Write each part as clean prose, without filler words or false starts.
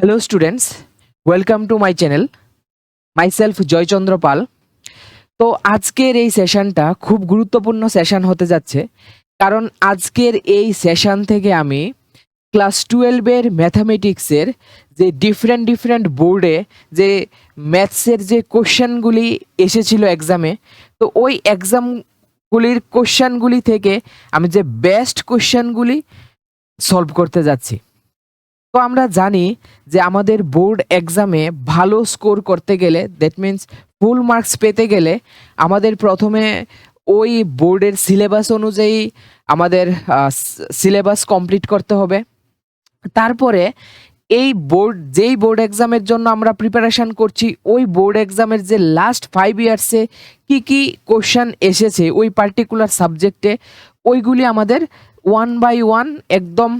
Hello students, welcome to my channel. Myself Jaychand পাল। তো আজকের এই সেশনটা খুব গুরুত্বপূর্ণ সেশন হতে যাচ্ছে, কারণ আজকের এই সেশন থেকে আমি ক্লাস 12-এর ম্যাথামেটিক্সের যে ডিফারেন্ট বোর্ডে যে ম্যাথসের যে কোশ্চেনগুলি এসেছিল এক্সামে, তো ওই এক্সামগুলির কোশ্চেনগুলি থেকে আমি যে বেস্ট কোশ্চেনগুলি সলভ করতে যাচ্ছি। তো আমরা জানি যে আমাদের বোর্ড এক্সামে ভালো স্কোর করতে গেলে, দ্যাট মিন্স ফুল মার্কস পেতে গেলে, আমাদের প্রথমে ওই বোর্ডের সিলেবাস অনুযায়ী আমাদের সিলেবাস কমপ্লিট করতে হবে। তারপরে যেই বোর্ড এক্সামের জন্য আমরা প্রিপারেশান করছি, ওই বোর্ড এক্সামের যে লাস্ট 5 ইয়ার্সে কি কোশ্চেন এসেছে ওই পার্টিকুলার সাবজেক্টে, ওইগুলি আমাদের 1 বাই 1 একদম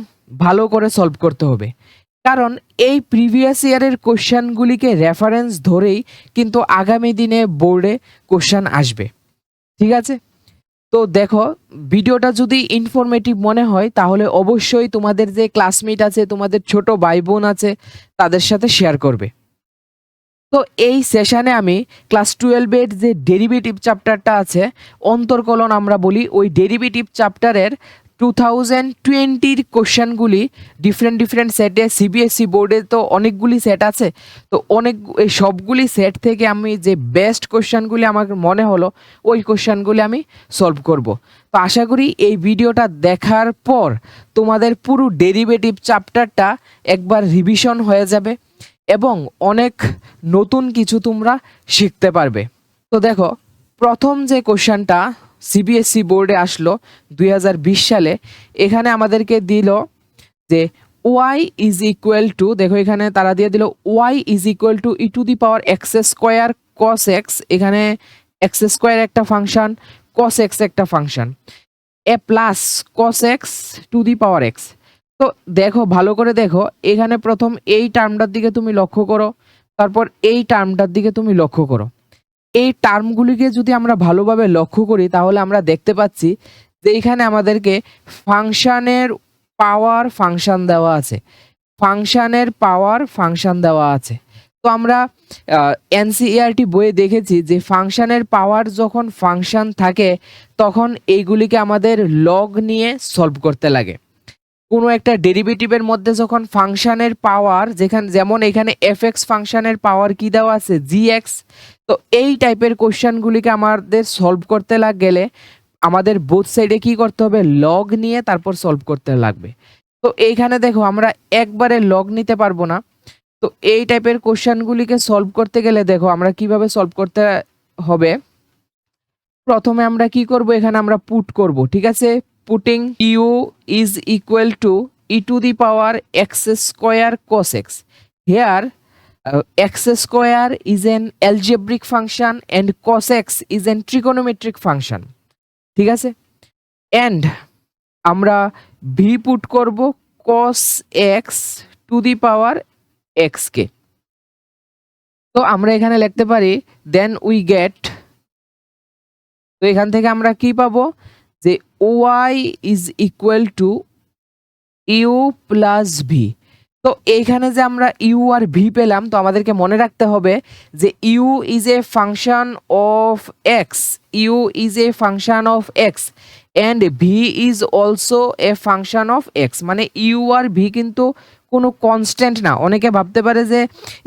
ভালো করে সলভ করতে হবে। কারণ এই প্রিভিয়াস ইয়ারের কোশ্চেনগুলিকে রেফারেন্স ধরেই কিন্তু আগামী দিনে বোর্ডে কোশ্চেন আসবে। ঠিক আছে, তো দেখো, ভিডিওটা যদি ইনফরমেটিভ মনে হয় তাহলে অবশ্যই তোমাদের যে ক্লাসমেট আছে, তোমাদের ছোট ভাই বোন আছে, তাদের সাথে শেয়ার করবে। তো এই সেশনে আমি ক্লাস 12-এর যে ডেরিভেটিভ চ্যাপ্টারটা আছে, অন্তর্কলন আমরা বলি, ওই ডেরিভেটিভ চ্যাপ্টারের 2020-র কোশ্চেনগুলি ডিফারেন্ট সেটে, সিবিএসই বোর্ডে তো অনেকগুলি সেট আছে, তো এই সবগুলি সেট থেকে আমি যে বেস্ট কোশ্চেনগুলি আমার মনে হলো ওই কোশ্চেনগুলি আমি সলভ করব। তো আশা করি এই ভিডিওটা দেখার পর তোমাদের পুরো ডেরিভেটিভ চ্যাপ্টারটা একবার রিভিশন হয়ে যাবে এবং অনেক নতুন কিছু তোমরা শিখতে পারবে। তো দেখো, প্রথম যে কোশ্চেনটা সিবিএসই বোর্ডে আসলো 2020 সালে, এখানে আমাদেরকে দিল যে y ইজ ইকুয়াল টু, দেখো এখানে তারা দিয়ে দিল y is equal to e to the power x square cos x, এখানে এক্স স্কোয়ার একটা ফাংশন, কস এক্স একটা function, A plus cos x to the power x. তো দেখো, ভালো করে দেখো, এখানে প্রথম এই টার্মটার দিকে তুমি লক্ষ্য করো, তারপর এই টার্মটার দিকে তুমি লক্ষ্য করো। এই টার্মগুলিকে যদি আমরা ভালোভাবে লক্ষ্য করি তাহলে আমরা দেখতে পাচ্ছি যে এখানে আমাদেরকে ফাংশনের পাওয়ার ফাংশন দেওয়া আছে, ফাংশনের পাওয়ার ফাংশন দেওয়া আছে। তো আমরা এনসিইআরটি বইয়ে দেখেছি যে ফাংশনের পাওয়ার যখন ফাংশন থাকে তখন এইগুলিকে আমাদের লগ নিয়ে সলভ করতে লাগে। কোনো একটা ডেরিভেটিভের মধ্যে যখন ফাংশনের পাওয়ার, যেমন এখানে এফ এক্স ফাংশনের পাওয়ার কি দেওয়া আছে, জি এক্স। তো এই টাইপের কোশ্চেনগুলিকে আমাদের সলভ করতে গেলে আমাদের বোথ সাইডে কি করতে হবে, লগ নিয়ে তারপর সলভ করতে লাগবে। তো এইখানে দেখো, আমরা একবারে লগ নিতে পারবো না। তো এই টাইপের কোশ্চেনগুলিকে সলভ করতে গেলে দেখো আমরা কিভাবে সলভ করতে হবে। প্রথমে আমরা কি করব, এখানে আমরা পুট করব, ঠিক আছে। Putting u is equal to e to the power x square cos x. Here x square is an algebraic function and cos x is an trigonometric function, ঠিক আছে। অ্যান্ড আমরা ভি পুট করব cos x to the power x কে। তো আমরা এখানে লিখতে পারি দেন উই গেট, তো এখান থেকে আমরা কি পাবো, যে Y is equal to you plus V. তো এইখানে যে আমরা ইউ আর ভি পেলাম, তো আমাদেরকে মনে রাখতে হবে যে you is a function of x, U is a function of x and V is also a function of X. মানে ইউ আর ভি কিন্তু কোনো কনস্ট্যান্ট না। অনেকে ভাবতে পারে যে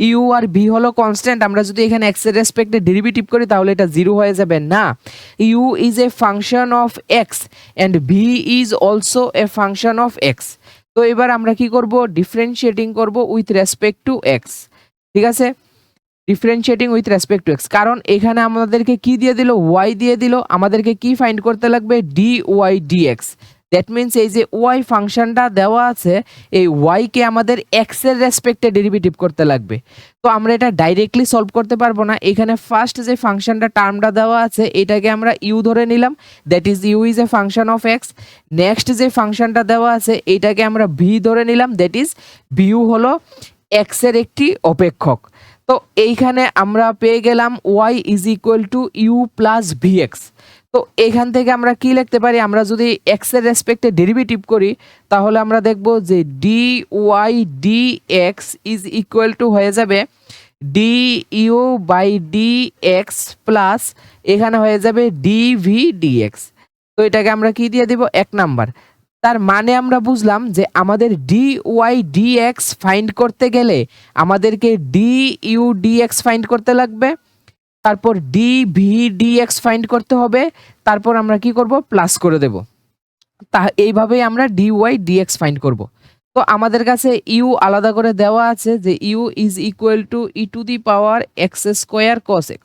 ইউ আর ভি হলো কনস্ট্যান্ট, আমরা যদি এখানে এক্স এর রেসপেক্টে ডেরিভেটিভ করি তাহলে এটা জিরো হয়ে যাবে। না, u is a function of x and V is also a function of x. তো এবার আমরা কি করব, ডিফারেন্সিয়েটিং করব উইথ রেসপেক্ট টু এক্স, ঠিক আছে। Differentiating with respect to x, কারণ এখানে আমাদেরকে কি দিয়ে দিল, ওয়াই দিয়ে দিল, আমাদেরকে কি ফাইন্ড করতে লাগবে, d y d x. That means এই যে ওয়াই ফাংশনটা দেওয়া আছে, এই ওয়াইকে আমাদের এক্স এর রেসপেক্টে ডেরিভেটিভ করতে লাগবে। তো আমরা এটা ডাইরেক্টলি সলভ করতে পারবো না। এখানে ফার্স্ট যে ফাংশনটা টার্মটা দেওয়া আছে এটাকে আমরা ইউ ধরে নিলাম, that is u is a function of x. Next যে ফাংশনটা দেওয়া আছে এটাকে আমরা ভি ধরে নিলাম, দ্যাট ইজ ভিউ হলো এক্স এর একটি অপেক্ষক। তো এইখানে আমরা পেয়ে গেলাম y is equal to you plus v x. তো এখান থেকে আমরা কি লিখতে পারি, আমরা যদি x এর রেসপেক্টে ডেরিভেটিভ করি তাহলে আমরা দেখব যে dy dx is equal two হয়ে যাবে du বাই dx প্লাস এখানে হয়ে যাবে dv dx। তো এটাকে আমরা কি দিয়ে দিব 1 নাম্বার। তার মানে আমরা বুঝলাম যে আমাদের dy dx ফাইন্ড করতে গেলে আমাদেরকে du dx ফাইন্ড করতে লাগবে, তারপর dv dx ফাইন্ড করতে হবে, তারপর আমরা কি করব প্লাস করে দেব। তা এইভাবেই আমরা dy dx ফাইন্ড করব। তো আমাদের কাছে u আলাদা করে দেওয়া আছে যে u is equal two e two the power x square cos x।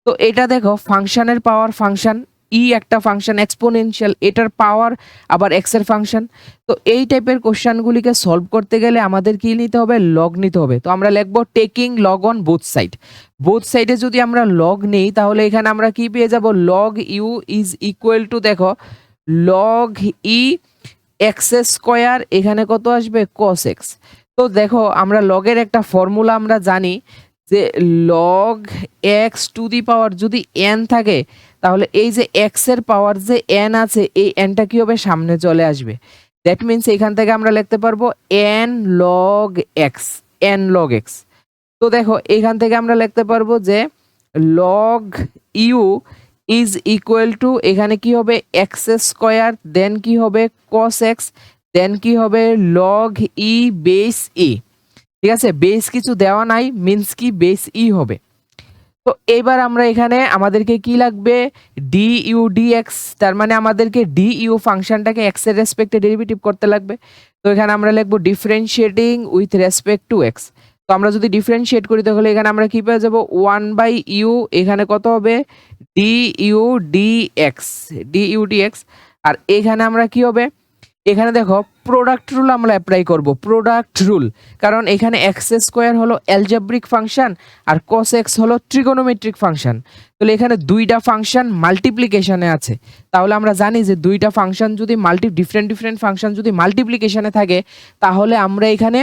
তো এটা দেখো ফাংশনের পাওয়ার ফাংশন, ই একটা ফাংশন এক্সপোনেনশিয়াল, এটার পাওয়ার আবার x এর ফাংশন। তো এই টাইপের কোশ্চেনগুলিকে সলভ করতে গেলে আমাদের কি নিতে হবে, লগ নিতে হবে। তো আমরা লিখব taking log on both side. Both সাইডে যদি আমরা লগ নেই তাহলে এখানে আমরা কি পেয়ে যাব, log u is equal to দেখো লগ ই এক্স স্কয়ার, এখানে কত আসবে cos x। তো দেখো আমরা লগের একটা ফর্মুলা আমরা জানি যে লগ এক্স টু দি পাওয়ার যদি n থাকে তাহলে এই যে x এর পাওয়ার যে n আছে এই nটা কি হবে, সামনে চলে আসবে। দ্যাট মিনস এখান থেকে আমরা লিখতে পারবো n log x, n log x। তো দেখো এখান থেকে আমরা লিখতে পারবো যে log u is equal to এখানে কি হবে x স্কয়ার, দেন কি হবে cos x, দেন কি হবে লগ ই বেস ই। ঠিক আছে, বেস কিছু দেওয়া নাই, মিন্স কি বেস ই হবে। তো এবার আমরা এখানে আমাদেরকে কি লাগবে, du dx, তার মানে আমাদেরকে du ফাংশনটাকে x এর রেসপেক্টে ডেরিভেটিভ করতে লাগবে। তো এখানে আমরা লিখবো differentiating with respect two x। তো আমরা যদি ডিফারেন্সিয়েট করি তাহলে এখানে আমরা কি পেয়ে যাব 1/u, এখানে কত হবে du dx। আর এখানে আমরা কি হবে, এখানে দেখো প্রোডাক্ট রুল আমরা অ্যাপ্লাই করব, প্রোডাক্ট রুল, কারণ এখানে এক্স স্কোয়ার হলো অ্যালজেব্রিক ফাংশন আর cos x হলো ট্রিগোনোমেট্রিক ফাংশন। তাহলে এখানে দুইটা ফাংশন মাল্টিপ্লিকেশনে আছে, তাহলে আমরা জানি যে দুইটা ফাংশন যদি ডিফারেন্ট ফাংশন যদি মাল্টিপ্লিকেশনে থাকে তাহলে আমরা এখানে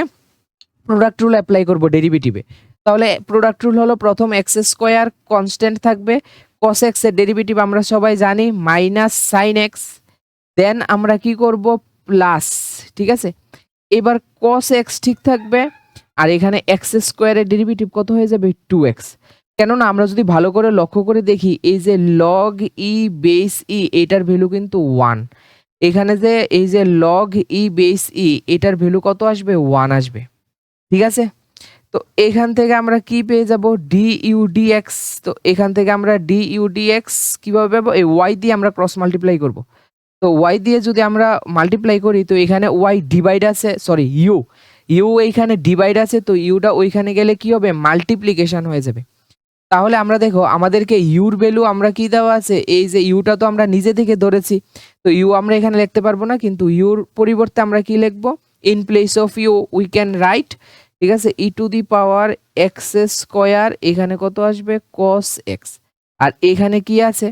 প্রোডাক্ট রুল অ্যাপ্লাই করব ডেরিভেটিভে। তাহলে প্রোডাক্ট রুল হলো প্রথম এক্স স্কোয়ার কনস্ট্যান্ট থাকবে, cos x এর ডেরিভেটিভ আমরা সবাই জানি মাইনাস সাইন এক্স, দেন আমরা কি করব প্লাস। ঠিক আছে, এবার cos x ঠিক থাকবে আর এখানে x স্কোয়ারের ডেরিভেটিভ কত হয়ে যাবে 2x। কেননা আমরা যদি ভালো করে লক্ষ্য করে দেখি এই যে লগ ই বেস ই এটার ভ্যালু কিন্তু 1, এখানে যে এই যে লগ ই বেস ই এটার ভ্যালু কত আসবে 1 আসবে। ঠিক আছে, তো এখান থেকে আমরা কি পেয়ে যাব du dx। তো এখান থেকে আমরা du dx কিভাবে পাবো, এই y দিয়ে আমরা ক্রস মাল্টিপ্লাই করব। তো y দিয়ে যদি আমরা মাল্টিপ্লাই করি তো এখানে y ডিভাইড আছে, সরি ইউ এইখানে ডিভাইড আছে, তো ইউটা ওইখানে গেলে কি হবে মাল্টিপ্লিকেশন হয়ে যাবে। তাহলে আমরা দেখো আমাদেরকে ইউর ভ্যালু আমরা কি দেওয়া আছে, এই যে ইউটা তো আমরা নিজে থেকে ধরেছি, তো ইউ আমরা এখানে লিখতে পারবো না, কিন্তু ইউর পরিবর্তে আমরা কি লিখবো, in place of u we can write, ঠিক আছে, e to the power x square, এখানে কত আসবে cos x। আর এখানে কি আছে,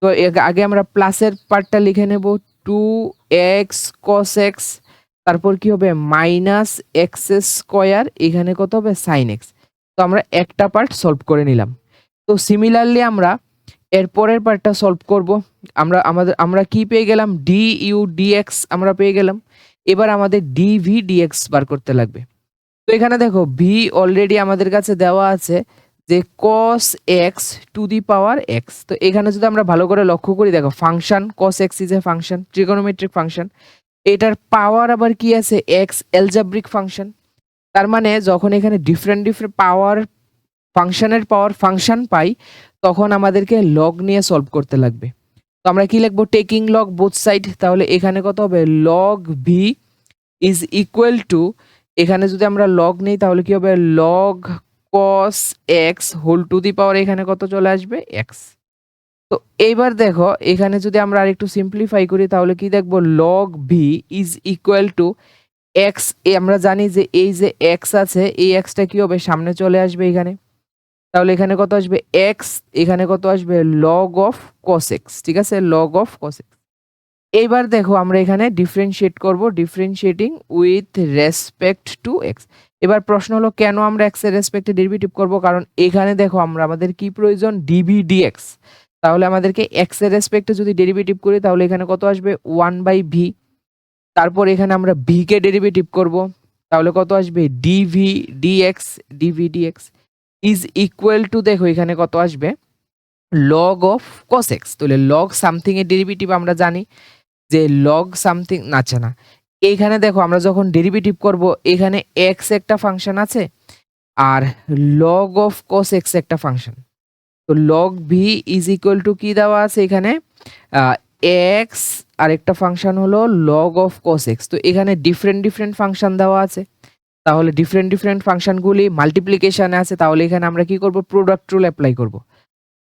তো আগে আমরা প্লাসের পার্টটা লিখে নেব 2x cos x, তারপর কি হবে মাইনাস এক্স স্কোয়ার, এখানে কত হবে সাইন এক্স। তো আমরা একটা পার্ট সলভ করে নিলাম। তো সিমিলারলি আমরা এর পরের পার্টটা সলভ করব। আমরা কি পেয়ে গেলাম, du dx আমরা পেয়ে গেলাম। এবার আমাদের dv dx বার করতে লাগবে। তো এখানে দেখো v অলরেডি আমাদের কাছে দেওয়া আছে যে cos x two the power x। তো এখানে যদি আমরা ভালো করে লক্ষ্য করি দেখো function cos x is a function, trigonometric function, এটার পাওয়ার আবার কি আছে x অ্যালজেব্রিক ফাংশন। তার মানে যখন এখানে ডিফারেন্ট পাওয়ার ফাংশনের পাওয়ার ফাংশন পাই তখন আমাদেরকে লগ নিয়ে সলভ করতে লাগবে। তো আমরা কি লিখবো, টেকিং লগ বোথ সাইড। তাহলে এখানে কত হবে log v is equal to, এখানে যদি আমরা লগ নেই তাহলে কি হবে log cos x whole to the power, এখানে কত চলে আসবে x। তো এইবার দেখো এখানে যদি আমরা আরেকটু সিম্পলিফাই করি তাহলে কি দেখবো log v is equal two x, আমরা জানি যে এই যে x আছে এই xটা কি হবে সামনে চলে আসবে এখানে, তাহলে এখানে কত আসবে x, এখানে কত আসবে লগ অফ cos x। ঠিক আছে, লগ অফ cos x। এইবার দেখো আমরা এখানে ডিফারেন্সিয়েট করব, differentiating with respect two x। এবার প্রশ্ন হলো কেন আমরা x এর রেসপেক্টে ডেরিভেটিভ করব, কারণ এখানে দেখো আমাদের কি প্রয়োজন dv dx। তাহলে আমাদেরকে এক্স এর রেসপেক্টে যদি ডেরিভেটিভ করি তাহলে এখানে কত আসবে 1/v। তারপর এখানে আমরা ভি কে ডেরিভেটিভ করব, তাহলে কত আসবে d v d x is equal to, দেখো এখানে কত আসবে লগ অফ কস এক্স। তাহলে লগ সামথিং এর ডেরিভেটিভ আমরা জানি যে লগ সামথিং, আচ্ছা না, এইখানে দেখো আমরা যখন ডেরিভেটিভ করব এখানে এক্স একটা ফাংশন আছে আর লগ অফ কস এক্স একটা ফাংশন। তো log V is equal two কি দেওয়া আছে এখানে এক্স, আর একটা ফাংশন হলো লগ অফ কস এক্স। তো এখানে ডিফারেন্ট ফাংশন দেওয়া আছে, তাহলে ডিফারেন্ট ফাংশনগুলি মাল্টিপ্লিকেশনে আছে, তাহলে এখানে আমরা কি করব প্রোডাক্ট রুল অ্যাপ্লাই করব।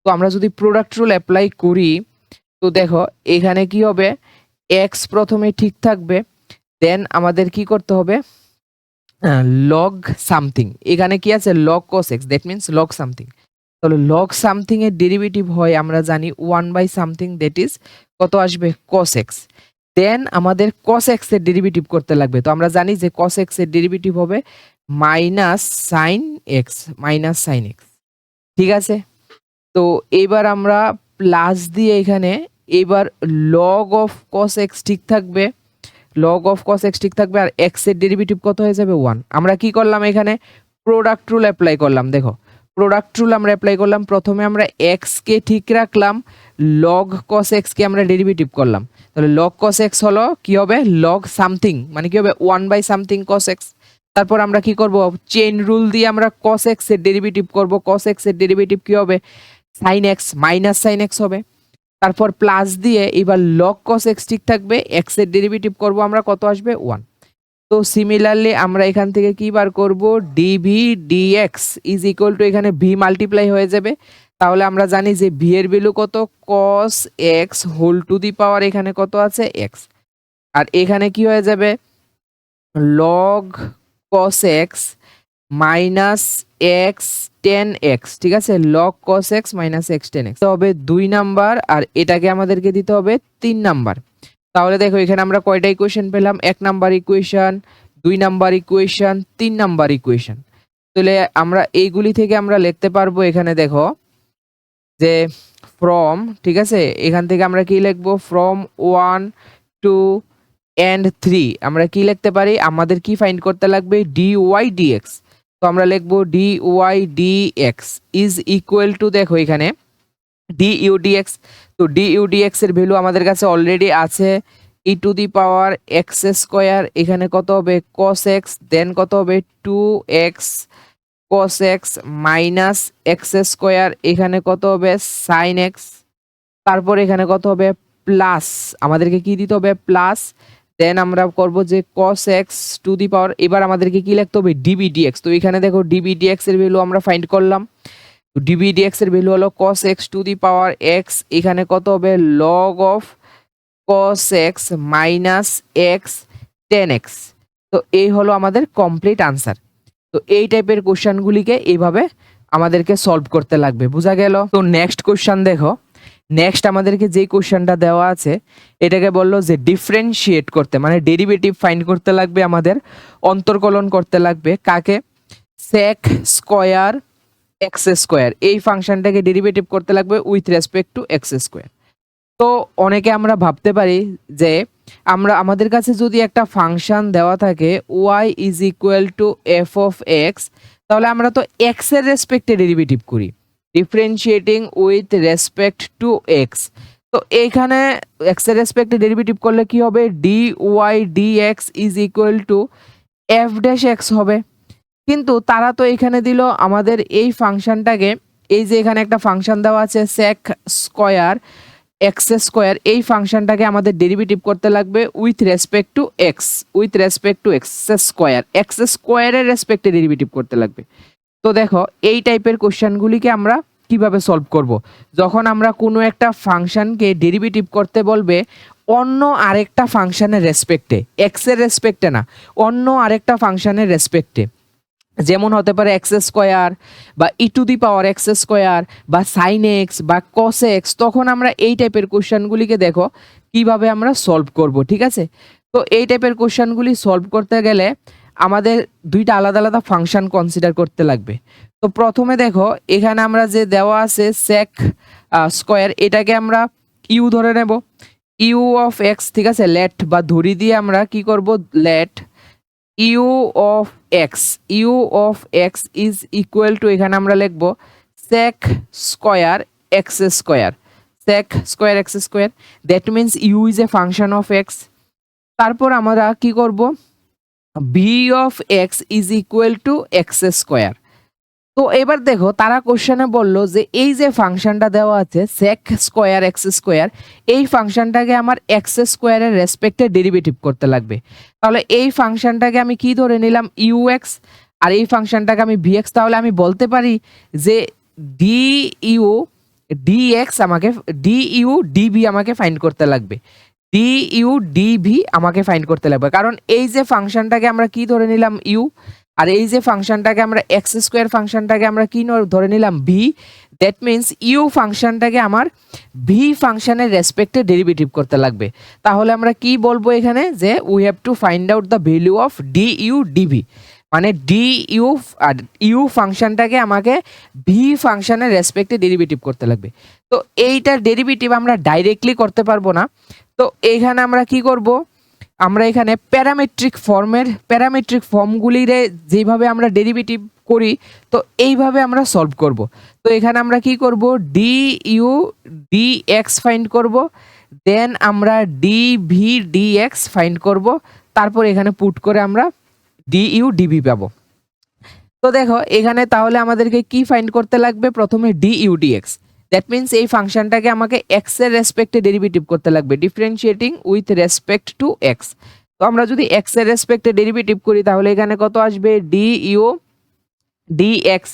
তো আমরা যদি প্রোডাক্ট রুল অ্যাপ্লাই করি তো দেখো এখানে কি হবে, এক্স প্রথমে ঠিক থাকবে, দেন আমাদের কি করতে হবে লগ সামথিং, এখানে কি আছে log cos x, that means log something. তাহলে লগ সামথিং এর ডেরিভেটিভ হয় আমরা জানি 1/something, দ্যাট ইজ কত আসবে cos x। দেন আমাদের cos x এর ডেরিভেটিভ করতে লাগবে। তো আমরা জানি যে cos x এর ডেরিভেটিভ হবে মাইনাস সাইন x। ঠিক আছে, তো এবার আমরা প্লাস দিয়ে এখানে এবার লগ অফ cos x ঠিক থাকবে, লগ অফ cos x ঠিক থাকবে, আর x এর ডেরিভেটিভ কত হয়ে যাবে 1। আমরা কি করলাম এখানে প্রোডাক্ট রুল অ্যাপ্লাই করলাম। দেখো প্রোডাক্ট রুল আমরা অ্যাপ্লাই করলাম, প্রথমে আমরা x কে ঠিক রাখলাম, লগ cos x কে আমরা ডেরিভেটিভ করলাম। তাহলে লগ cos x হলো কি হবে লগ সামথিং, মানে কি হবে 1/something cos x। তারপর আমরা কি করব চেইন রুল দিয়ে আমরা cos x এর ডেরিভেটিভ করব, cos x এর ডেরিভেটিভ কি হবে sin x minus sin x হবে। তারপর প্লাস দিয়ে এবার লগ cos x ঠিক থাকবে, x এর ডেরিভেটিভ করব আমরা, কত আসবে 1। তো সিমিলারলি আমরা এখান থেকে কি বার করব d v d x is equal to, এখানে ভি মাল্টিপ্লাই হয়ে যাবে, তাহলে আমরা জানি যে ভি এর ভ্যালু কত cos x whole to the power এখানে কত আছে x, আর এখানে কি হয়ে যাবে log cos x minus x tan x. ঠিক আছে, log cos x minus x tan x হবে 2 নাম্বার, আর এটাকে আমাদেরকে দিতে হবে 3 নাম্বার। তাহলে দেখো এখানে আমরা কয়টা ইকুয়েশন পেলাম, 1 number equation, 2 number equation, 3 number equation. তাহলে আমরা এইগুলি থেকে আমরা লিখতে পারবো এখানে দেখো যে ফ্রম, ঠিক আছে, এখান থেকে আমরা কি লিখবো ফ্রম 1 2 and 3 আমরা কি লিখতে পারি, আমাদের কি ফাইন্ড করতে লাগবে dy dx। তো আমরা লিখবো dy dx is equal to, দেখো এখানে du dx, তো du dx এর ভ্যালু আমাদের কাছে অলরেডি আছে e two the power x square, এখানে কত হবে cos x, দেন কত হবে 2x cos x minus x square, এখানে কত হবে sin x, তারপর এখানে কত হবে প্লাস, আমাদেরকে কি দিতে হবে প্লাস, দেন আমরা করব যে cos x টু দি পাওয়ার, এবার আমাদেরকে কি লিখতে হবে db dx। তো এখানে দেখো db dx এর ভ্যালু আমরা ফাইন্ড করলাম, তো db dx এর ভ্যালু হলো cos x two the power x, এখানে কত হবে log of cos x minus x ten x। তো এই হলো আমাদের কমপ্লিট আনসার। তো এই টাইপের কোশ্চেনগুলিকে এইভাবে আমাদেরকে সলভ করতে লাগবে, বোঝা গেল। তো নেক্সট কোশ্চেন দেখো, নেক্সট আমাদেরকে যে কোশ্চেনটা দেওয়া আছে এটাকে বললো যে ডিফারেন্সিয়েট করতে, মানে ডেরিভেটিভ ফাইন্ড করতে লাগবে, আমাদের অন্তর্কলন করতে লাগবে কাকে, sec স্কয়ার এক্স স্কয়ার, এই ফাংশনটাকে ডেরিভেটিভ করতে লাগবে with respect to x square. তো অনেকে আমরা ভাবতে পারি যে আমাদের কাছে যদি একটা ফাংশন দেওয়া থাকে y is equal to f of x, তাহলে আমরা তো এক্স এর রেসপেক্টে ডেরিভেটিভ করি, differentiating with respect to x. তো এইখানে এক্স এর রেসপেক্টে ডেরিভেটিভ করলে কি হবে dy dx is equal to f dash x হবে। কিন্তু তারা তো এখানে দিল আমাদের এই ফাংশনটাকে, এই যে এখানে একটা ফাংশন দেওয়া আছে sec স্কয়ার এক্স স্কয়ার, এই ফাংশনটাকে আমাদের ডেরিভেটিভ করতে লাগবে with respect to x, with respect to x square, x স্কয়ারের রেসপেক্টে ডেরিভেটিভ করতে লাগবে। তো দেখো এই টাইপের কোশ্চেনগুলিকে আমরা কিভাবে সলভ করব, যখন আমরা কোনো একটা ফাংশনকে ডেরিভেটিভ করতে বলবে অন্য আরেকটা ফাংশনের রেসপেক্টে, এক্স এর রেসপেক্টে না, অন্য আরেকটা ফাংশনের রেসপেক্টে, যেমন হতে পারে এক্স স্কয়ার বা e to the power x square বা সাইন এক্স বা কস এক্স, তখন আমরা এই টাইপের কোশ্চেনগুলিকে দেখো কিভাবে আমরা সলভ করব। ঠিক আছে, তো এই টাইপের কোশ্চেনগুলি সলভ করতে গেলে আমাদের দুইটা আলাদা আলাদা ফাংশন কনসিডার করতে লাগবে। তো প্রথমে দেখো এখানে আমরা যে দেওয়া আছে sec স্কয়ার, এটাকে আমরা ইউ ধরে নেব, ইউ অফ এক্স, ঠিক আছে। লেট বা ধরি দিয়ে আমরা কি করব, let u of x, u of x is equal to, এখানে আমরা লিখব sec square x square, sec square x square, that means u is a function of x. তারপর আমরা কি করব, v of x is equal to x square. তো এবার দেখো তারা কোশ্চেনে বলল যে এই যে ফাংশনটা দেওয়া আছে sec স্কয়ার এক্স স্কয়ার, এই ফাংশনটাকে আমার এক্স স্কয়ারের রেসপেক্টে ডেরিভেটিভ করতে লাগবে। তাহলে এই ফাংশনটাকে আমি কি ধরে নিলাম, ইউ এক্স, আর এই ফাংশনটাকে আমি ভি এক্স। তাহলে আমি বলতে পারি যে ডি ইউ ডি এক্স আমাকে, ডি ইউ ডিভি আমাকে ফাইন্ড করতে লাগবে, ডি ইউ ডিভি আমাকে ফাইন্ড করতে লাগবে। কারণ এই যে ফাংশনটাকে আমরা কি ধরে নিলাম, ইউ, আর এই যে ফাংশনটাকে আমরা এক্স স্কোয়ার ফাংশনটাকে আমরা কি ধরে নিলাম, ভি। দ্যাট মিন্স ইউ ফাংশনটাকে আমার ভি ফাংশনের রেসপেক্টে ডেরিভেটিভ করতে লাগবে। তাহলে আমরা কি বলবো এখানে, যে we have to find out the value of d u d, v d u আর ইউ ফাংশনটাকে আমাকে ভি ফাংশনের রেসপেক্টে ডেরিভেটিভ করতে লাগবে। তো এইটার ডেরিভেটিভ আমরা ডাইরেক্টলি করতে পারবো না। তো এইখানে আমরা কি করব, আমরা এখানে প্যারামেট্রিক ফর্মগুলিরে যেভাবে আমরা ডেরিভেটিভ করি, তো এইভাবে আমরা সলভ করব। তো এখানে আমরা কি করব, D U D x find করব, দেন আমরা D V D x find করব, তারপর এখানে পুট করে আমরা ডি ইউ ডিভি পাবো। তো দেখো এখানে তাহলে আমাদেরকে কি ফাইন্ড করতে লাগবে, প্রথমে D U D x, that means এই ফাংশনটাকে আমাকে এক্স এর রেসপেক্টে ডেরিভেটিভ করতে লাগবে, differentiating with respect to x. তো আমরা যদি এক্স এর রেসপেক্টে ডেরিভেটিভ করি তাহলে এখানে কত আসবে, D U D x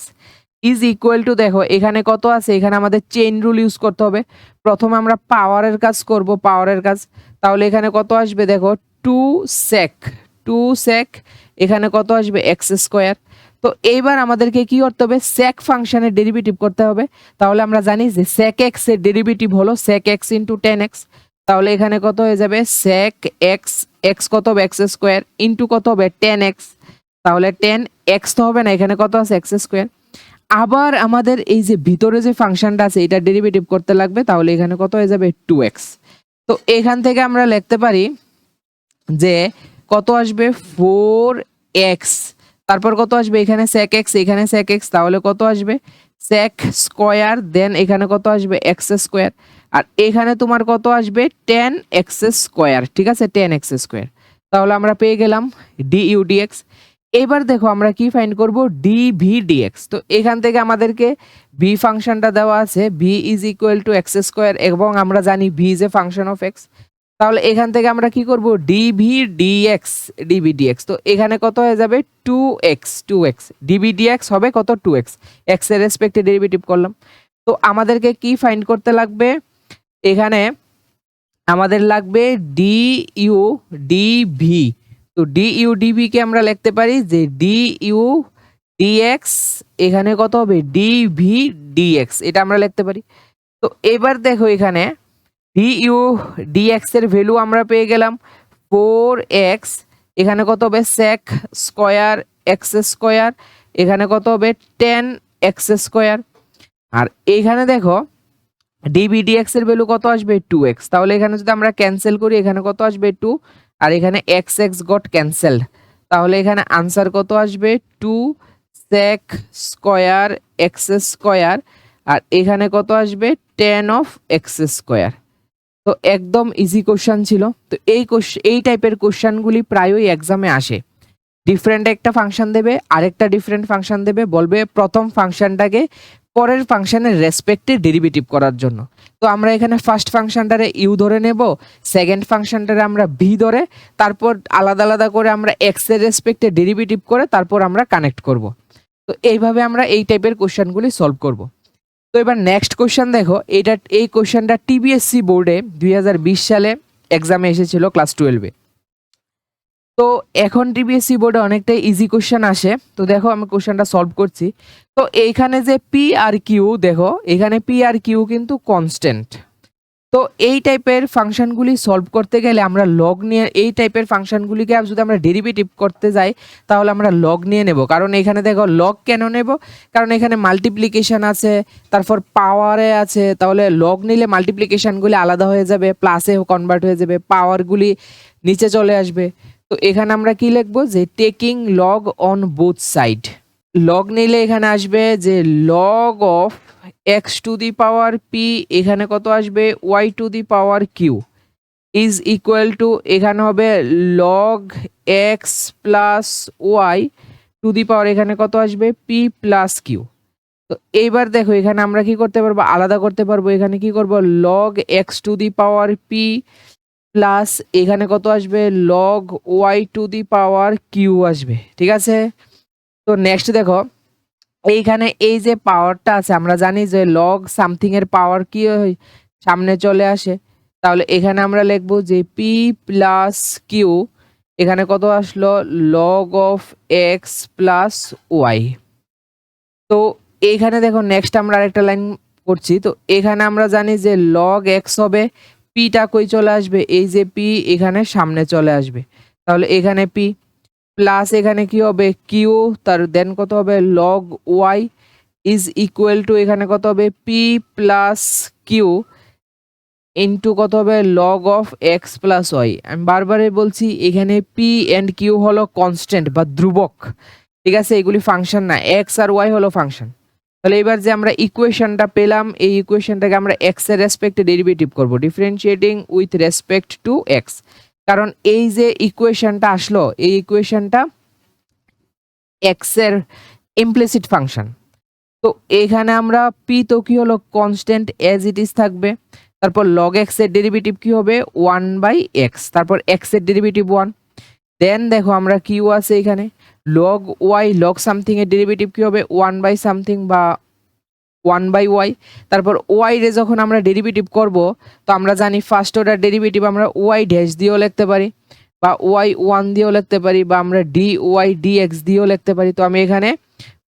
is equal to, দেখো এখানে কত আছে, এখানে আমাদের চেইন রুল ইউজ করতে হবে। প্রথমে আমরা পাওয়ারের কাজ করব, পাওয়ারের কাজ। তাহলে এখানে কত আসবে, দেখো টু সেক, এখানে কত আসবে, এক্স স্কোয়ার। তো এইবার আমাদেরকে কি করতে হবে, sec ফাংশনের ডেরিভেটিভ করতে হবে। তাহলে আমরা জানি যে sec x এর ডেরিভেটিভ হলো sec x into tan x। তাহলে এখানে কত হয়ে যাবে, sec x, x কত হবে, x স্কয়ার, ইনটু কত হবে, tan x। তাহলে tan x তো হবে না, এখানে কত আছে, x স্কয়ার। আবার আমাদের এই যে ভিতরে যে ফাংশনটা আছে এটা ডেরিভেটিভ করতে লাগবে। তাহলে এখানে কত হয়ে যাবে, 2x। তো এখান থেকে আমরা লিখতে পারি যে কত আসবে, 4x, তারপর কত আসবে, এখানে sec x, এখানে sec x, তাহলে কত আসবে, sec স্কয়ার, দেন এখানে কত আসবে, x স্কয়ার, আর এখানে তোমার কত আসবে, tan x স্কয়ার, ঠিক আছে, tan x স্কয়ার। তাহলে আমরা পেয়ে গেলাম ডি ইউ dx। এবার দেখো আমরা কি ফাইন্ড করব, ডি ভি dx। তো এখান থেকে আমাদেরকে ভি ফাংশনটা দেওয়া আছে, V is equal to x square, এবং আমরা জানি V is a function of x. তাহলে এখান থেকে আমরা কি করব, ডিভি ডিএক্স, ডিভি ডিএক্স। তো এখানে কত হয়ে যাবে, 2x, ডিভি ডিএক্স হবে কত, 2x, এক্স এর রেসপেক্টে ডেরিভেটিভ করলাম। তো আমাদেরকে কি ফাইন্ড করতে লাগবে, এখানে আমাদের লাগবে ডি ইউ ডিভি। তো ডি ইউ ডিভি কে আমরা লিখতে পারি যে ডি ইউ ডিএক্স, এখানে কত হবে, ডিভি ডিএক্স, এটা আমরা লিখতে পারি। তো এবার দেখো এখানে ডি ইউ ডিএক্স এর ভ্যালু আমরা পেয়ে গেলাম 4x, এখানে কত হবে, sec স্কয়ার এক্স স্কয়ার, এখানে কত হবে, tan x স্কয়ার, আর এখানে দেখো ডিভি ডিএক্স এর ভ্যালু কত আসবে, 2x। তাহলে এখানে যদি আমরা ক্যান্সেল করি এখানে কত আসবে, 2, আর এখানে x গট ক্যান্সেলড। তাহলে এখানে আনসার কত আসবে, 2 sec স্কয়ার এক্স স্কয়ার, আর এখানে কত আসবে, tan অফ এক্স স্কয়ার। তো একদম ইজি কোশ্চেন ছিল। তো এই টাইপের কোশ্চেনগুলি প্রায়ই এক্সামে আসে। ডিফারেন্ট একটা ফাংশন দেবে, আরেকটা ডিফারেন্ট ফাংশন দেবে, বলবে প্রথম ফাংশনটাকে পরের ফাংশনের রেসপেক্টে ডেরিভেটিভ করার জন্য। তো আমরা এখানে ফার্স্ট ফাংশনটারে ইউ ধরে নেব, সেকেন্ড ফাংশনটারে আমরা ভি ধরে, তারপর আলাদা আলাদা করে আমরা এক্স এর রেসপেক্টে ডেরিভেটিভ করে তারপর আমরা কানেক্ট করব। তো এইভাবে আমরা এই টাইপের কোশ্চেনগুলি সলভ করব। তো এবার নেক্সট কোশ্চেন দেখো, এই কোশ্চেনটা টিবিএসসি বোর্ডে 2020 সালে এক্সামে এসেছিল ক্লাস 12-এ। তো এখন টিবিএসসি বোর্ডে অনেকটাই ইজি কোশ্চেন আসে। তো দেখো আমি কোশ্চেনটা সলভ করছি। তো এইখানে যে পি আর কিউ, দেখো এখানে পি আর কিউ কিন্তু কনস্ট্যান্ট। তো এই টাইপের ফাংশনগুলি সলভ করতে গেলে আমরা লগ নিয়ে এই টাইপের ফাংশনগুলিকে যদি আমরা ডেরিভেটিভ করতে যাই তাহলে আমরা লগ নিয়ে নেব। কারণ এখানে দেখো লগ কেন নেব, কারণ এখানে মাল্টিপ্লিকেশন আছে, তারপর পাওয়ারে আছে, তাহলে লগ নিলে মাল্টিপ্লিকেশনগুলি আলাদা হয়ে যাবে, প্লাসে কনভার্ট হয়ে যাবে, পাওয়ারগুলি নিচে চলে আসবে। তো এখানে আমরা কি লিখবো যে taking log on both side. লগ নিলে এখানে আসবে যে log of x to the power p, এখানে কত আসবে y to the power q is equal to এখানে হবে log x plus y to the power এখানে কত আসবে পি প্লাস কিউ। তো এইবার দেখো এখানে আমরা কি করতে পারবো, আলাদা করতে পারবো। এখানে কি করব log x to the power p plus এখানে কত আসবে log y to the power q আসবে, ঠিক আছে। তো নেক্সট দেখো এইখানে এই যে পাওয়ারটা আছে, আমরা জানি যে লগ সামথিং এর পাওয়ার কি হয় সামনে চলে আসে, তাহলে এখানে আমরা লিখবো যে পি প্লাস কিউ এখানে কত আসলো log of x plus y. তো এইখানে দেখো নেক্সট আমরা আরেকটা লাইন করছি। তো এখানে আমরা জানি যে লগ এক্স হবে, পিটা কই চলে আসবে এই যে পি এখানে সামনে চলে আসবে, তাহলে এখানে পি প্লাস এখানে কি হবে কিউ, তার দেন কত হবে log y is equal to এখানে কত হবে পি প্লাস কিউ ইন্টু কত হবে log of x plus y. আমি বারবারই বলছি এখানে পি অ্যান্ড কিউ হলো কনস্ট্যান্ট বা ধ্রুবক, ঠিক আছে, এগুলি ফাংশন না, এক্স আর ওয়াই হলো ফাংশন। তাহলে এবার যে আমরা ইকুয়েশনটা পেলাম এই ইকুয়েশনটাকে আমরা এক্স এর রেসপেক্টে ডেরিভেটিভ করব, differentiating with respect to x. কারণ এই যে ইকুয়েশনটা আসলো এই ইকুয়েশনটা এক্স এর ইমপ্লিসিট ফাংশন। তো এখানে আমরা পি তো কি হলো কনস্ট্যান্ট এজ ইট ইজ থাকবে, তারপর লগ এক্স এর ডেরিভেটিভ কি হবে 1/x, তারপর এক্স এর ডেরিভেটিভ 1, দেন দেখো আমরা কিউ আছে এখানে লগ ওয়াই, লগ সামথিং এর ডেরিভেটিভ কি হবে 1/সামথিং বা 1/y। তারপর ওয়াই রে যখন আমরা ডেরিভেটিভ করব তো আমরা জানি ফার্স্ট অর্ডার ডেরিভেটিভ আমরা ওয়াই ড্যাশ দিয়েও লিখতে পারি বা ওয়াই ওয়ান দিয়েও লিখতে পারি বা আমরা ডি ওয়াই ডি এক্স দিয়েও লিখতে পারি। তো আমি এখানে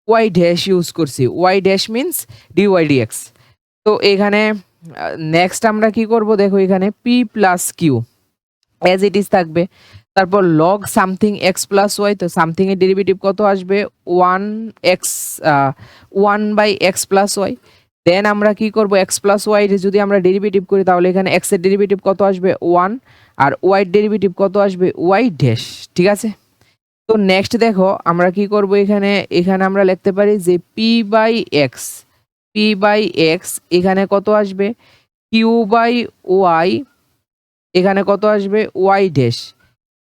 ওয়াই ড্যাশ ইউজ করছি, y dash means d y d x. তো এখানে নেক্সট আমরা কি করব দেখো এখানে p plus q as it is থাকবে, তারপর log something x plus y, তো সামথিং এর ডেরিভেটিভ কত আসবে 1/x প্লাস ওয়াই। দেন আমরা কি করব এক্স প্লাস ওয়াই যদি আমরা ডেরিভেটিভ করি তাহলে এখানে এক্স এর ডেরিভেটিভ কত আসবে 1 আর ওয়াই এর ডেরিভেটিভ কত আসবে ওয়াই ড্যাশ, ঠিক আছে। তো নেক্সট দেখো আমরা কি করব এখানে এখানে আমরা লিখতে পারি যে p/x এখানে কত আসবে q/y এখানে কত আসবে y dash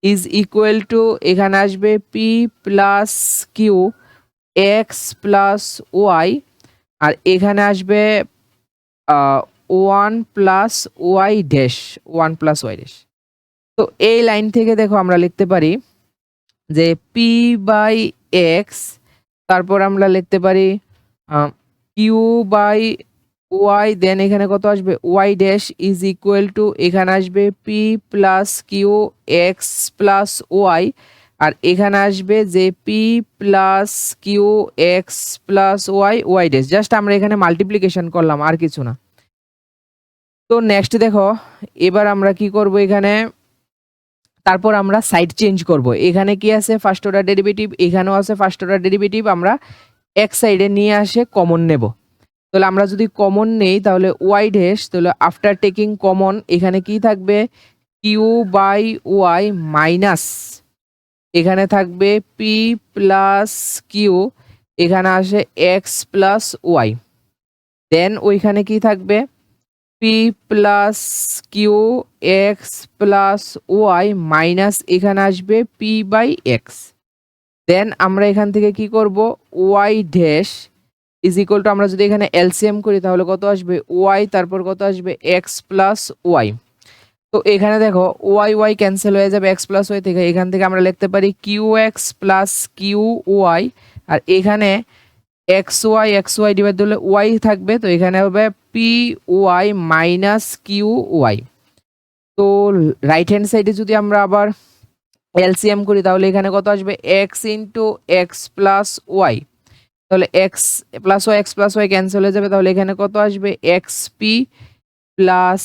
is equal to এখানে আসবে p plus q x plus y আর এখানে আসবে 1+y ড্যাশ। তো এই লাইন থেকে দেখো আমরা লিখতে পারি যে p/x, তারপর আমরা লিখতে পারি q/y, দেন এখানে কত আসবে y dash is equal to এখানে আসবে p plus q x plus y আর এখানে আসবে যে p plus q x plus y y dash, just আমরা এখানে মাল্টিপ্লিকেশন করলাম আর কিছু না। তো নেক্সট দেখো এবার আমরা কি করব এখানে, তারপর আমরা সাইড চেঞ্জ করব। এখানে কি আছে ফার্স্ট অর্ডার ডেরিভেটিভ, এখানেও আছে ফার্স্ট অর্ডার ডেরিভেটিভ, আমরা এক সাইডে নিয়ে আসে কমন নেব। তাহলে আমরা যদি কমন নেই তাহলে ওয়াই ড্যাশ, তাহলে আফটার টেকিং কমন এখানে কি থাকবে q/y মাইনাস এখানে থাকবে পি প্লাস কিউ এখানে আসে এক্স প্লাস ওয়াই, দেন ওইখানে কি থাকবে p plus q x plus y minus এখানে আসবে p/x। দেন আমরা এখান থেকে কি করব y dash is equal to আমরা যদি এখানে এলসিএম করি তাহলে কত আসবে ওয়াই, তারপর কত আসবে এক্স প্লাস ওয়াই। তো এখানে দেখো ওয়াই ওয়াই ক্যান্সেল হয়ে যাবে এক্স প্লাস ওয়াই থেকে, এখান থেকে আমরা লিখতে পারি q x plus q y আর এখানে এক্স ওয়াই ডিভাইড দিলে ওয়াই থাকবে, তো এখানে হবে p y minus q y. তো রাইট হ্যান্ড সাইডে যদি আমরা আবার এলসিএম করি তাহলে এখানে কত আসবে x into x plus y, তাহলে এক্স প্লাস ওয়াই ক্যান্সেল হয়ে যাবে, তাহলে এখানে কত আসবে x p plus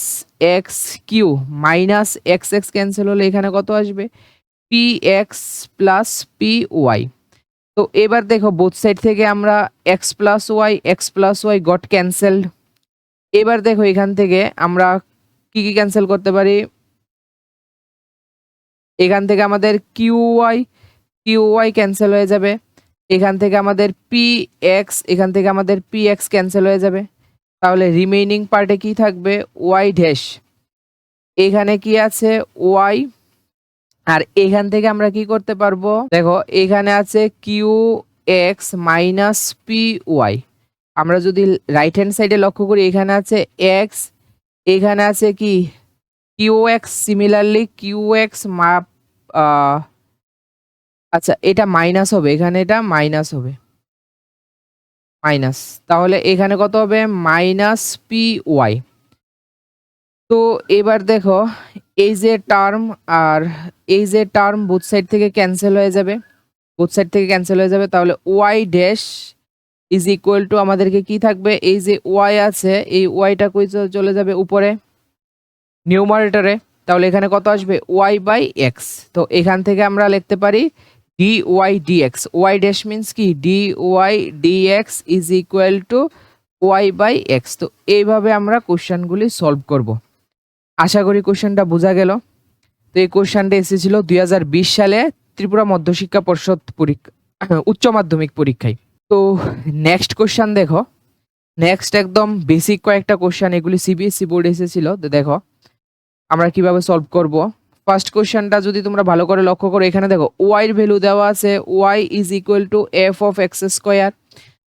x q minus x x cancel হলে এখানে কত আসবে, p x plus p y. তো এবার দেখো বোথ সাইড থেকে আমরা x plus y got cancelled. এবার দেখো এখান থেকে আমরা কি কি ক্যান্সেল করতে পারি, এখান থেকে আমাদের কিউ ওয়াই ক্যান্সেল হয়ে যাবে, এখান থেকে আমাদের পি এক্স, এখান থেকে আমাদের পি এক্স ক্যান্সেল হয়ে যাবে। তাহলে রিমেইনিং পার্টে কি থাকবে, ওয়াই ড্যাশ, এখানে কি আছে ওয়াই, আর এখান থেকে আমরা কি করতে পারবো, দেখো এখানে আছে q x minus p y. আমরা যদি রাইট হ্যান্ড সাইডে লক্ষ্য করি এখানে আছে এক্স, এখানে আছে কি q x, similarly q x আচ্ছা এটা মাইনাস হবে, এখানে এটা মাইনাস হবে, মাইনাস, তাহলে এখানে কত হবে মাইনাস পি ওয়াই। তো এবার দেখো এই যে টার্ম আর এই যে টার্ম বোথ সাইড থেকে ক্যান্সেল হয়ে যাবে, তাহলে y dash is equal to আমাদেরকে কি থাকবে, এই যে ওয়াই আছে এই ওয়াইটা কই চলে যাবে উপরে নিউমারেটরে, তাহলে এখানে কত আসবে ওয়াই বাই এক্স। তো এখান থেকে আমরা লিখতে পারি d y d x, y dash means কি d y d x is equal to y by x. তো এইভাবে আমরা কোশ্চেনগুলি সলভ করব। আশা করি কোশ্চেনটা বোঝা গেল। তো এই কোশ্চেনটা এসেছিল 2020 সালে ত্রিপুরা মধ্যশিক্ষা পর্ষদ পরীক্ষা উচ্চ মাধ্যমিক পরীক্ষায়। তো নেক্সট কোশ্চেন দেখো, নেক্সট একদম বেসিক কয়েকটা কোশ্চেন, এগুলি সিবিএসসি বোর্ডে এসেছিল। তো দেখো আমরা কিভাবে সলভ করব। ফার্স্ট কোশ্চেনটা যদি তোমরা ভালো করে লক্ষ্য করো, এখানে দেখো ওয়াই এর ভ্যালু দেওয়া আছে y is equal to f of x square,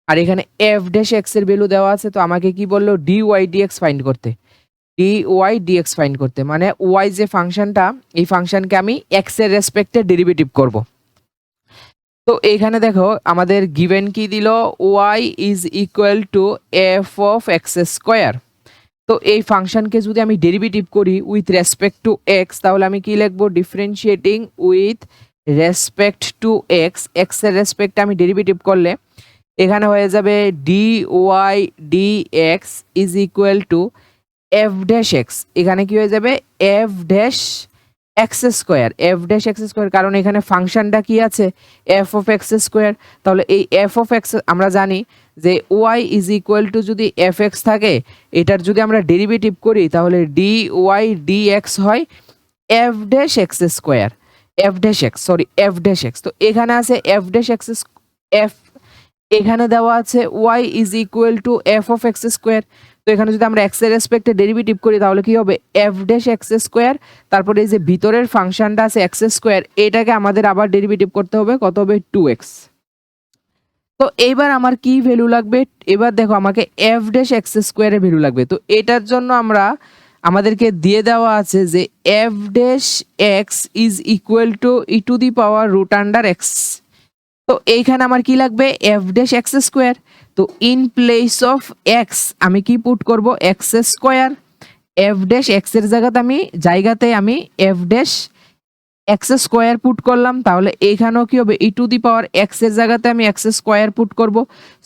আর এখানে এফ ড্যাশ এক্স এর ভ্যালু দেওয়া আছে। তো আমাকে কি বললো d y d x find করতে, d y d x find করতে, মানে ওয়াই যে ফাংশনটা এই ফাংশনকে আমি এক্স এর রেসপেক্টে ডেরিভেটিভ করব। তো এইখানে দেখো আমাদের গিভেন কি দিল, y is equal to f of x square. তো এই ফাংশনকে যদি আমি ডেরিভেটিভ করি উইথ রেসপেক্ট টু এক্স, তাহলে আমি কি লিখবো, differentiating with respect to x, x এর রেসপেক্টে আমি ডেরিভেটিভ করলে এখানে হয়ে যাবে d y d x is equal to f dash x, এখানে কি হয়ে যাবে f dash x square, f dash x square, কারণ এখানে ফাংশনটা কি আছে এফ অফ এক্স স্কোয়ার। তাহলে এই এফ অফ এক্স আমরা জানি যে ওয়াই ইজ ইকুয়াল টু যদি এফ এক্স থাকে, এটার যদি আমরা ডেরিভেটিভ করি তাহলে ডি ওয়াই ডি এক্স হয় F dash x square, f dash x, sorry F dash x. তো এখানে আছে এফ ড্যাশ এক্স, এফ এখানে দেওয়া আছে y is equal to f of x square. তো এখানে যদি আমরা এক্স এর রেসপেক্টে ডেরিভেটিভ করি তাহলে কি হবে এফ ড্যাশ এক্স স্কোয়ার, তারপরে এই যে ভিতরের ফাংশনটা আছে এক্স স্কোয়ার, এটাকে আমাদের আবার ডেরিভেটিভ করতে হবে, কত হবে 2x। তো এইবার আমার কি ভ্যালু লাগবে, এবার দেখো আমাকে এফ ড্যাশ এক্স স্কোয়ারের ভ্যালু লাগবে। তো এটার জন্য আমরা আমাদেরকে দিয়ে দেওয়া আছে যে f dash x is equal to e to the power root under x. তো এইখানে আমার কি লাগবে এফ ড্যাশ এক্স স্কোয়ার। তো ইন প্লেস অফ এক্স আমি কি পুট করব x square, f dash x এর জায়গাতে আমি f dash x square put করলাম। তাহলে এইখানেও কি হবে ই টু দি পাওয়ার এক্স এর জায়গাতে আমি এক্স স্কোয়ার পুট করব,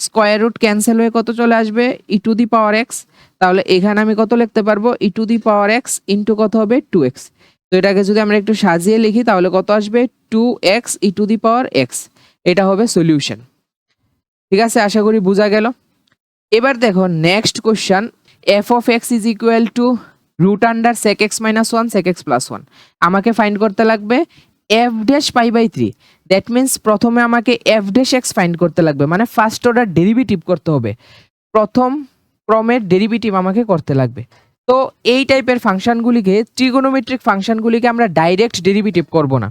স্কোয়ার রুট ক্যান্সেল হয়ে কত চলে আসবে ই টু দি পাওয়ার এক্স। তাহলে এখানে আমি কত লিখতে পারবো e to the power x into কত হবে 2x। তো এটাকে যদি আমরা একটু সাজিয়ে লিখি তাহলে কত আসবে 2x E to the power x, এটা হবে সলিউশন। ঠিক আছে, আশা করি বোঝা গেল। এবার দেখো next question, f of x is equal to root under sec x minus one sec x plus one. আমাকে ফাইন্ড করতে লাগবে f dash pi by 3। That means প্রথমে আমাকে এফ ড্যাশ এক্স ফাইন্ড করতে লাগবে, মানে ফার্স্ট অর্ডার ডেরিভেটিভ করতে হবে, প্রথম ক্রমের ডেরিভেটিভ আমাকে করতে লাগবে। তো এই টাইপের ফাংশনগুলিকে ট্রিগোনোমেট্রিক ফাংশনগুলিকে আমরা ডাইরেক্ট ডেরিভেটিভ করব না,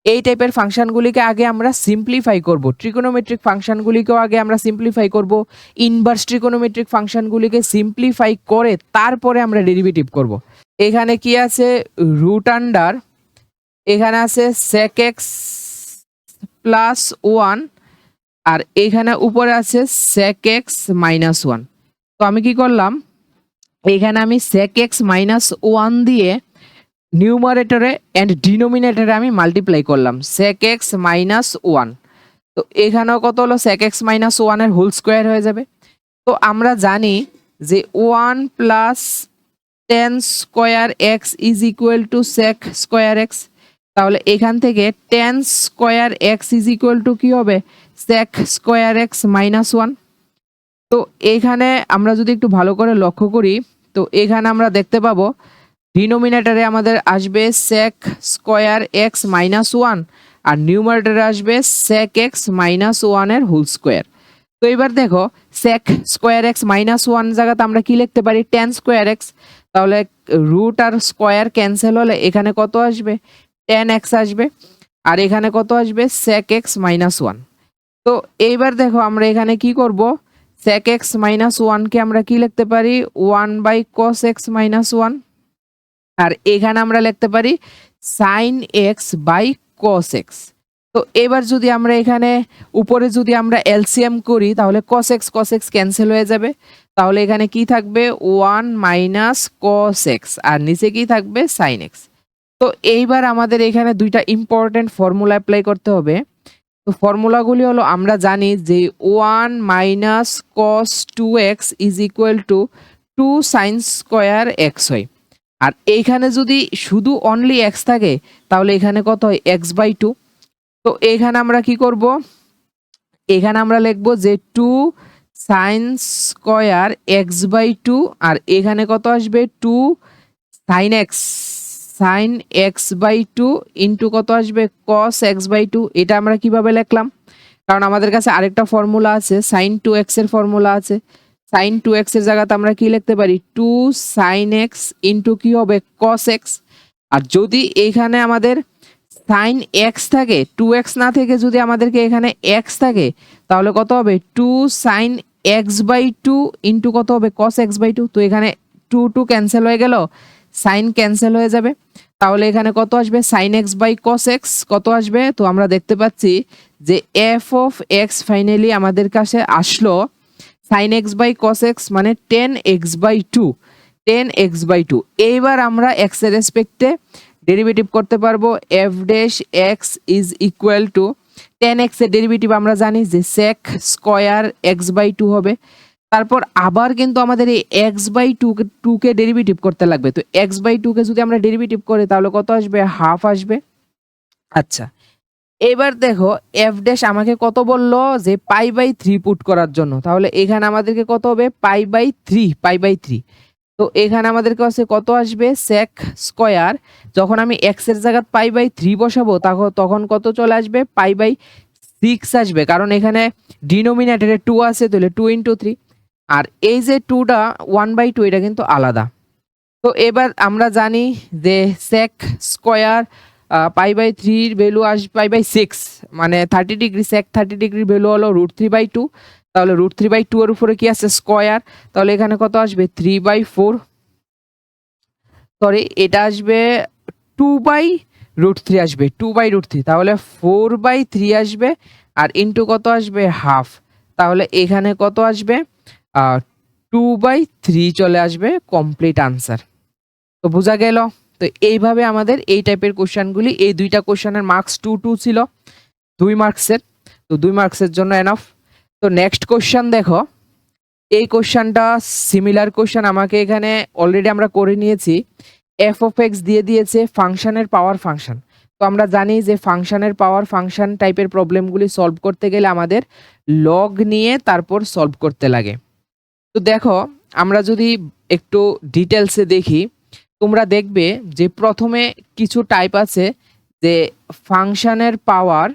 এই টাইপের ফাংশনগুলিকে আগে আমরা সিম্পলিফাই করব, ট্রিগোনোমেট্রিক ফাংশনগুলিকেও আগে আমরা সিম্পলিফাই করব, ইনভার্স ট্রিগোনোমেট্রিক ফাংশনগুলিকে সিম্পলিফাই করে তারপরে আমরা ডেরিভেটিভ করব। এখানে কি আছে রুট আন্ডার, এখানে আছে সেক এক্স প্লাস ওয়ান, আর এখানে উপরে আছে সেক এক্স মাইনাস ওয়ান। তো আমি কি করলাম এখানে আমি সেক এক্স মাইনাস ওয়ান দিয়ে নিউমারেটরে অ্যান্ড ডিনোমিনেটরে আমি মাল্টিপ্লাই করলাম সেক এক্স মাইনাস ওয়ান। তো এখানেও কত হলো সেক এক্স মাইনাস ওয়ানের হোল স্কোয়ার হয়ে যাবে। তো আমরা জানি যে one plus tan square x is equal two sec square x. তাহলে এখান থেকে tan square x is equal two কি হবে, sec স্কয়ার এক্স মাইনাস 1। তো এখানে আমরা যদি একটু ভালো করে লক্ষ্য করি, তো এখানে আমরা দেখতে পাবো ডিনোমিনেটরে আমাদের আসবে sec স্কয়ার এক্স মাইনাস 1 আর নিউমারেটরে আসবে sec এক্স মাইনাস 1 এর হোল স্কয়ার। তো এবার দেখো sec স্কয়ার এক্স মাইনাস 1 জায়গাতে আমরা কি লিখতে পারি, tan স্কয়ার এক্স। তাহলে রুট আর স্কয়ার ক্যান্সেল হলে এখানে কত আসবে, tan এক্স আসবে, আর এখানে কত আসবে, sec এক্স মাইনাস 1। তো এইবার দেখো আমরা এখানে কি করব, sec এক্স মাইনাস 1 কে আমরা কি লিখতে পারি, 1/cos এক্স মাইনাস 1, আর এখানে আমরা লিখতে পারি sin এক্স বাই cos এক্স। তো এবার যদি আমরা এখানে উপরে যদি আমরা এলসিএম করি তাহলে cos এক্স ক্যান্সেল হয়ে যাবে। তাহলে এখানে কি থাকবে, 1 মাইনাস cos এক্স, আর নিচে কি থাকবে, sin এক্স। তো এইবার আমাদের এখানে দুইটা ইম্পর্টেন্ট ফর্মুলা অ্যাপ্লাই করতে হবে। তো ফর্মুলাগুলি হলো, আমরা জানি যে 1 minus cos 2x is equal two 2 sin square x হয়। আর এইখানে যদি শুধু অনলি এক্স থাকে তাহলে এখানে কত হয়, x/2। তো এখানে আমরা কি করব, এখানে আমরা লিখব যে 2 sin স্কয়ার x/2, আর এখানে কত আসবে, 2 sin x/2 ইন্টু কত আসবে, cos x/2। এটা আমরা কিভাবে লিখলাম, কারণ আমাদের কাছে আরেকটা ফর্মুলা আছে, sin 2x এর ফর্মুলা আছে। sin 2x এর জায়গাতে আমরা কি লিখতে পারি, 2 sin x ইন্টু কি হবে, cos x। আর যদি এখানে আমাদের sin x থাকে, 2x না থেকে যদি আমাদেরকে এখানে x থাকে তাহলে কত হবে, 2 sin x/2 ইন্টু কত হবে, cos x/2। তো এখানে 2 ক্যান্সেল হয়ে গেল, sin ক্যান্সেল হয়ে যাবে। তাহলে এখানে কত আসবে, sin x by cos x কত আসবে। তো আমরা দেখতে পাচ্ছি যে f of x ফাইনালি আমাদের কাছে আসলো sin x by cos x মানে 10x/2, 10x/2। এইবার আমরা x এর রেসপেক্টে ডেরিভেটিভ করতে পারবো, f dash x is equal two 10x এর ডেরিভেটিভ আমরা জানি যে sec স্কয়ার x/2 হবে। তারপর আবার কিন্তু আমাদের এই x/2 কে ডেরিভেটিভ করতে লাগবে। তো x/2 কে যদি আমরা ডেরিভেটিভ করি তাহলে কত আসবে, হাফ আসবে। আচ্ছা, এবার দেখো f ড্যাশ আমাকে কত বললো, যে π/3 পুট করার জন্য। তাহলে এখানে আমাদেরকে কত হবে, π/3। তো এখানে আমাদের কাছে কত আসবে, sec স্কয়ার, যখন আমি x এর জায়গায় π/3 বসাবো তখন কত চলে আসবে, π/6 আসবে, কারণ এখানে ডিনোমিনেটরে 2 আছে, তাহলে 2 × 3। আর এই যে 2টা 1/2 এটা কিন্তু আলাদা। তো এবার আমরা জানি যে sec স্কয়ার π/3 ভ্যালু আসবে π/6 মানে 30 ডিগ্রি, sec 30 ডিগ্রির ভ্যালু হলো √3/2। তাহলে √3/2 এর উপরে কি আছে, স্কয়ার। তাহলে এখানে কত আসবে, 3/4, সরি এটা আসবে 2/√3 আসবে, 2/√3। তাহলে 4/3 আসবে, আর ইন্টু কত আসবে, হাফ। তাহলে এখানে কত আসবে, 2/3 চলে আসবে কমপ্লিট আনসার। তো বোঝা গেল। তো এইভাবে আমাদের এই টাইপের কোশ্চেনগুলি, এই দুইটা কোশ্চেনের মার্কস 2 ছিল, 2 মার্কসের। তো 2 মার্কসের জন্য এনাফ। তো নেক্সট কোশ্চেন দেখো, এই কোশ্চেনটা সিমিলার কোশ্চেন আমাকে এখানে অলরেডি আমরা করে নিয়েছি। f of x দিয়ে দিয়েছে ফাংশনের পাওয়ার ফাংশন। তো আমরা জানি যে ফাংশনের পাওয়ার ফাংশন টাইপের প্রবলেমগুলি সলভ করতে গেলে আমাদের লগ নিয়ে তারপর সলভ করতে লাগে। তো দেখো আমরা যদি একটু ডিটেলসে দেখি, তোমরা দেখবে যে প্রথমে কিছু টাইপ আছে যে ফাংশনের পাওয়ার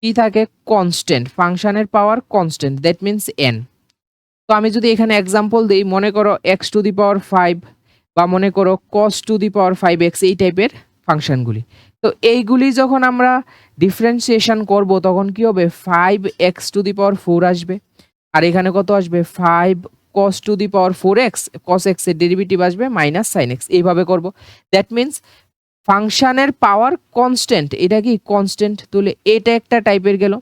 কি থাকে, কনস্ট্যান্ট। ফাংশনের পাওয়ার কনস্ট্যান্ট, দ্যাট মিনস n। তো আমি যদি এখানে এক্সাম্পল দিই, মনে করো x⁵ বা মনে করো cos⁵x, এই টাইপের ফাংশনগুলি। তো এইগুলি যখন আমরা ডিফারেন্সিয়েশন করব তখন কি হবে, 5x⁴ আসবে, আর এখানে কত আসবে, 5 cos⁴x, cos x এর ডেরিভেটিভ আসবে মাইনাস sin x। এইভাবে করব, দ্যাট মিনস ফাংশনের পাওয়ার কনস্ট্যান্ট, এটা কি কনস্ট্যান্ট। তাহলে এটা একটা টাইপের গেল।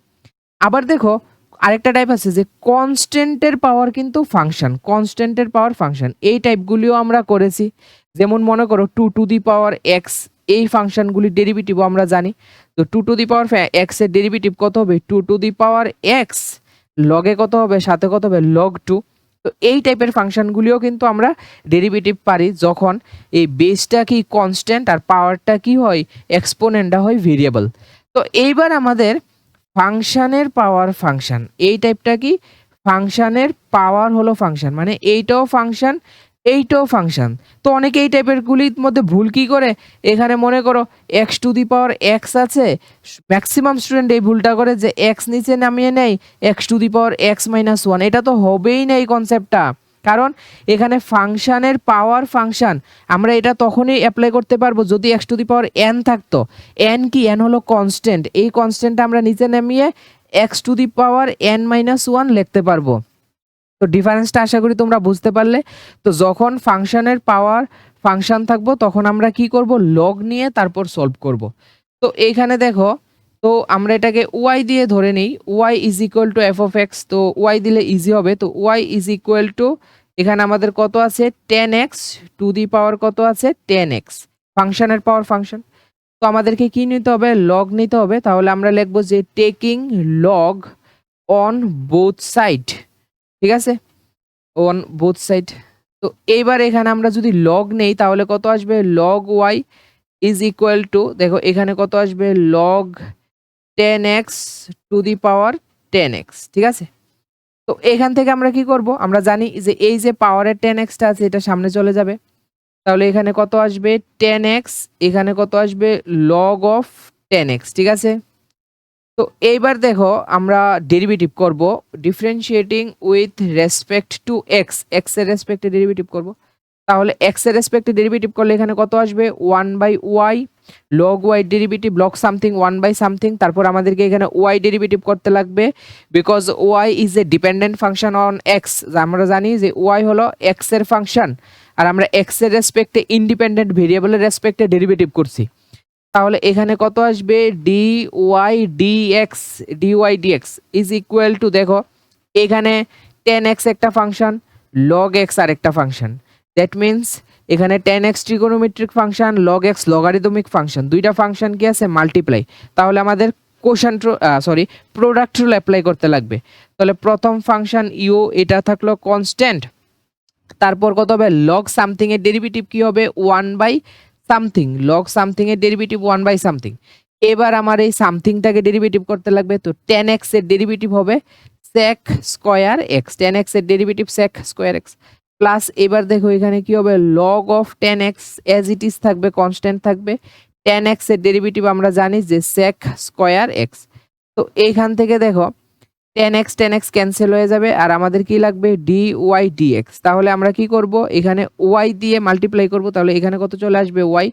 আবার দেখো আরেকটা টাইপ আছে যে কনস্ট্যান্টের পাওয়ার কিন্তু ফাংশন, কনস্ট্যান্টের পাওয়ার ফাংশন। এই টাইপগুলিও আমরা করেছি। যেমন মনে করো 2⁴x, এই ফাংশনগুলির ডেরিভেটিভও আমরা জানি। তো 2⁴x এর ডেরিভেটিভ কত হবে, 2⁴x লগে কত হবে, সাথে কত হবে, log 2। তো এই টাইপের ফাংশনগুলিও কিন্তু আমরা ডেরিভেটিভ পারি যখন এই বেসটা কি কনস্ট্যান্ট আর পাওয়ারটা কি হয় এক্সপোনেন্টটা হয় ভেরিয়েবল। তো এইবার আমাদের ফাংশনের পাওয়ার ফাংশন, এই টাইপটা কি ফাংশনের পাওয়ার হলো ফাংশন, মানে এইটাও ফাংশন এইটাও ফাংশন। তো অনেকে এই টাইপের গুলির মধ্যে ভুল কি করে, এখানে মনে করো x to the power x আছে, ম্যাক্সিমাম স্টুডেন্ট এই ভুলটা করে যে এক্স নিচে নামিয়ে নেয় x to the power x minus one. এটা তো হবেই না এই কনসেপ্টটা, কারণ এখানে ফাংশনের পাওয়ার ফাংশন আমরা এটা তখনই অ্যাপ্লাই করতে পারবো যদি x to the power N থাকতো। এন কি, এন হলো কনস্ট্যান্ট, এই কনস্ট্যান্টটা আমরা নিচে নামিয়ে x to the power N minus one লিখতে পারবো। তো ডিফারেন্সটা আশা করি তোমরা বুঝতে পারলে। তো যখন ফাংশনের পাওয়ার ফাংশন থাকবো তখন আমরা কি করব, লগ নিয়ে তারপর সলভ করব। তো এইখানে দেখো, তো আমরা এটাকে ওয়াই দিয়ে ধরে নিই, y is equal to f of x. তো ওয়াই দিলে ইজি হবে, তো ওয়াই ইজ ইকুয়াল টু এখানে আমাদের কত আছে 10x টু দি পাওয়ার কত আছে 10x, ফাংশনের পাওয়ার ফাংশন। তো আমাদেরকে কি নিতে হবে, লগ নিতে হবে। তাহলে আমরা লিখবো যে taking log on both side, ঠিক আছে, অন বোথ সাইড। তো এইবার এখানে আমরা যদি লগ নেই তাহলে কত আসবে, log y is equal to, দেখো এখানে কত আসবে log 10x two the power 10x, ঠিক আছে। তো এখান থেকে আমরা কি করব, আমরা জানি যে এই যে পাওয়ারের 10xটা আছে এটা সামনে চলে যাবে, তাহলে এখানে কত আসবে 10x, এখানে কত আসবে লগ অফ 10x, ঠিক আছে। তো এইবার দেখো আমরা ডেরিভেটিভ করব, differentiating with respect to x, x এর রেসপেক্টে ডেরিভেটিভ করব। তাহলে এক্স এর রেসপেক্টে ডেরিভেটিভ করলে এখানে কত আসবে 1/y, log y derivative log something 1/সামথিং, তারপর আমাদেরকে এখানে ওয়াই ডেরিভেটিভ করতে লাগবে because y is a dependent function on x. আমরা জানি যে ওয়াই হলো এক্স এর ফাংশন আর আমরা এক্স এর রেসপেক্টে ইন্ডিপেন্ডেন্ট ভেরিয়েবলের রেসপেক্টে ডেরিভেটিভ করছি। তাহলে এখানে কত আসবে d y d x, d y d x is equal to, দেখো এখানে 10x একটা ফাংশন, লগ এক্স আর একটা ফাংশন, দ্যাট মিনস এখানে 10x trigonometric function, log x logarithmic function, দুইটা ফাংশন কি আছে মাল্টিপ্লাই। তাহলে আমাদের কোশ্চেন প্রোডাক্ট রুল অ্যাপ্লাই করতে লাগবে। তাহলে প্রথম ফাংশন ইউ এটা থাকলো কনস্ট্যান্ট, তারপর কত হবে লগ সামথিং এর ডেরিভেটিভ কি হবে 1/সামথিং, লগ সামথিং এর ডেরিভেটিভ 1/সামথিং। এবার আমার এই সামথিংটাকে ডেরিভেটিভ করতে লাগবে, তো 10x এর ডেরিভেটিভ হবে sec স্কয়ার x, 10x এর derivative sec square x plus এবার দেখো এখানে কি হবে log of 10x as it is থাকবে, কনস্ট্যান্ট থাকবে। 10x এর ডেরিভেটিভ আমরা জানি যে sec স্কয়ার x। তো এইখান থেকে দেখো 10x ক্যান্সেল হয়ে যাবে আর আমাদের কি লাগবে dy dx। তাহলে আমরা কি করব, এখানে y দিয়ে মাল্টিপ্লাই করব, তাহলে এখানে কত চলে আসবে y,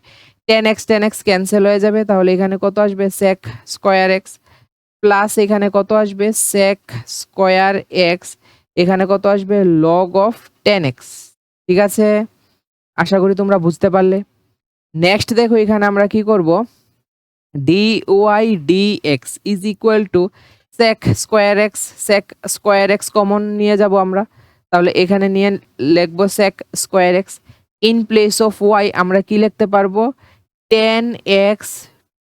10x ক্যান্সেল হয়ে যাবে, তাহলে এখানে কত আসবে sec স্কয়ার x প্লাস এখানে কত আসবে sec স্কয়ার x, এখানে কত আসবে log অফ 10x, ঠিক আছে। আশা করি তোমরা বুঝতে পারলে। নেক্সট দেখো এখানে আমরা কি করব, dy dx is equal two sec square x, sec square x common নিয়ে যাব আমরা, তাহলে এখানে নিয়ে লিখব sec square x। In place of y আমরা কি লিখতে পারবো 10x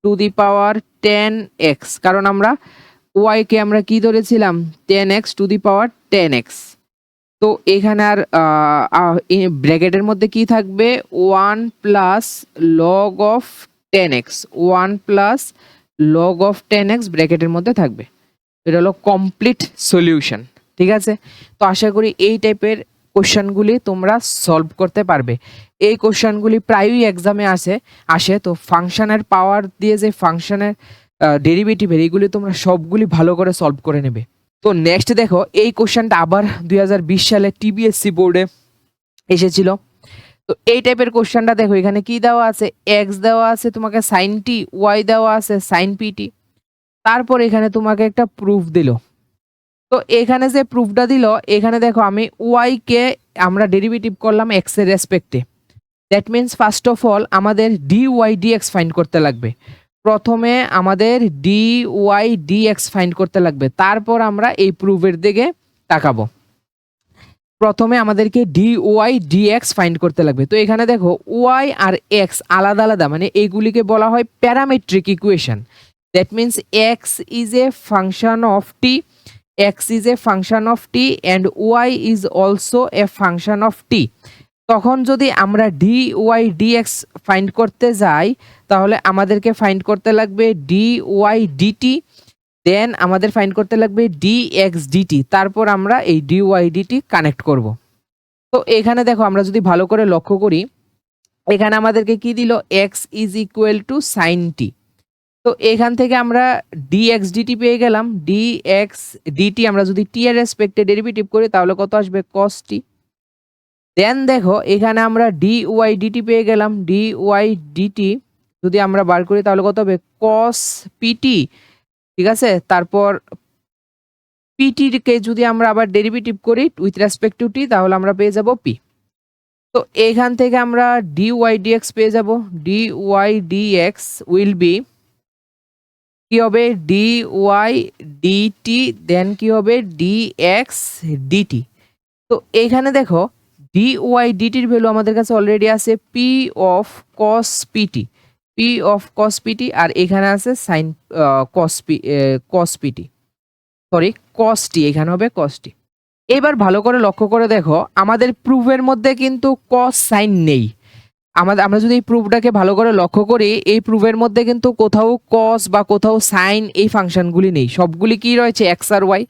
two the power 10x, কারণ আমরা y কে আমরা কি ধরেছিলাম 10x two the power 10x। তো এখানে আর ব্র্যাকেটের মধ্যে কি থাকবে 1 plus log of 10x, 1 plus log of 10x ব্র্যাকেটের মধ্যে থাকবে। এটা হলো কমপ্লিট সলিউশন, ঠিক আছে। তো আশা করি এই টাইপের কোশ্চেনগুলি তোমরা সলভ করতে পারবে। এই কোশ্চেনগুলি প্রায়ই এক্সামে আসে। তো ফাংশনের পাওয়ার দিয়ে যে ফাংশনের ডেরিভেটিভ এইগুলি তোমরা সবগুলি ভালো করে সলভ করে নেবে। তো নেক্সট দেখো এই কোশ্চেনটা আবার 2020 সালে টিবিএসসি বোর্ডে এসেছিল। তো এই টাইপের কোশ্চেনটা দেখো এখানে কি দেওয়া আছে, এক্স দেওয়া আছে তোমাকে সাইন টি, ওয়াই দেওয়া আছে সাইন পিটি, তারপর এখানে তোমাকে একটা প্রুফ দিল। তো এখানে যে প্রুফটা দিল এখানে দেখো আমি ওয়াই কে আমরা ডেরিভেটিভ করলাম এক্স এর রেসপেক্টে, that means first of all আমাদের ডি ওয়াই ডিএক্স ফাইন্ড করতে লাগবে। প্রথমে আমাদের ডি ওয়াই ডিএক্স ফাইন্ড করতে লাগবে, তারপর আমরা এই প্রুফের দিকে তাকাবো। প্রথমে আমাদেরকে ডি ওয়াই ডিএক্স ফাইন্ড করতে লাগবে। তো এখানে দেখো ওয়াই আর এক্স আলাদা আলাদা, মানে এইগুলিকে বলা হয় parametric equation. That means x is a function of t x is a function of t and y is also a function of t, তখন যদি আমরা d y d x find করতে যাই তাহলে আমাদেরকে ফাইন্ড করতে লাগবে ডি ওয়াই ডিটি, দেন আমাদের ফাইন্ড করতে লাগবে ডি এক্স ডিটি, তারপর আমরা এই ডি ওয়াই ডিটি কানেক্ট করব। তো এখানে দেখো আমরা যদি ভালো করে লক্ষ্য করি, এখানে আমাদেরকে কি দিল, x is equal to sine t. তো এখান থেকে আমরা ডি এক্স ডিটি পেয়ে গেলাম। ডি এক্স ডিটি আমরা যদি টি এর রেসপেক্টে ডেরিভেটিভ করি তাহলে কত আসবে, কস টি। দেন দেখো এখানে আমরা ডি ওয়াই ডিটি পেয়ে গেলাম। ডি ওয়াই ডিটি যদি আমরা বার করি তাহলে কত হবে, কস পিটি। ঠিক আছে, তারপর পিটিকে যদি আমরা আবার ডেরিভেটিভ করি উইথ রেসপেক্ট টু টি তাহলে আমরা পেয়ে যাব পি। তো এখান থেকে আমরা ডি ওয়াই ডিএক্স পেয়ে যাব। D y d x will be কি হবে, ডি ওয়াই ডিটি, দেন কি হবে ডি এক্স ডিটি। তো এখানে দেখো ডি ওয়াই ডিটির ভ্যালু আমাদের কাছে অলরেডি আছে p of cos pt, p of cos pt, আর এখানে আছে sine cos pt, sorry cos t, এখানে হবে কস টি। এবার ভালো করে লক্ষ্য করে দেখো আমাদের প্রুফের মধ্যে কিন্তু কস সাইন নেই। আমরা যদি এই প্রুফটাকে ভালো করে লক্ষ্য করি, এই প্রুফের মধ্যে কিন্তু কোথাও কস বা কোথাও সাইন এই ফাংশনগুলি নেই, সবগুলি কি রয়েছে, এক্স আর ওয়াই।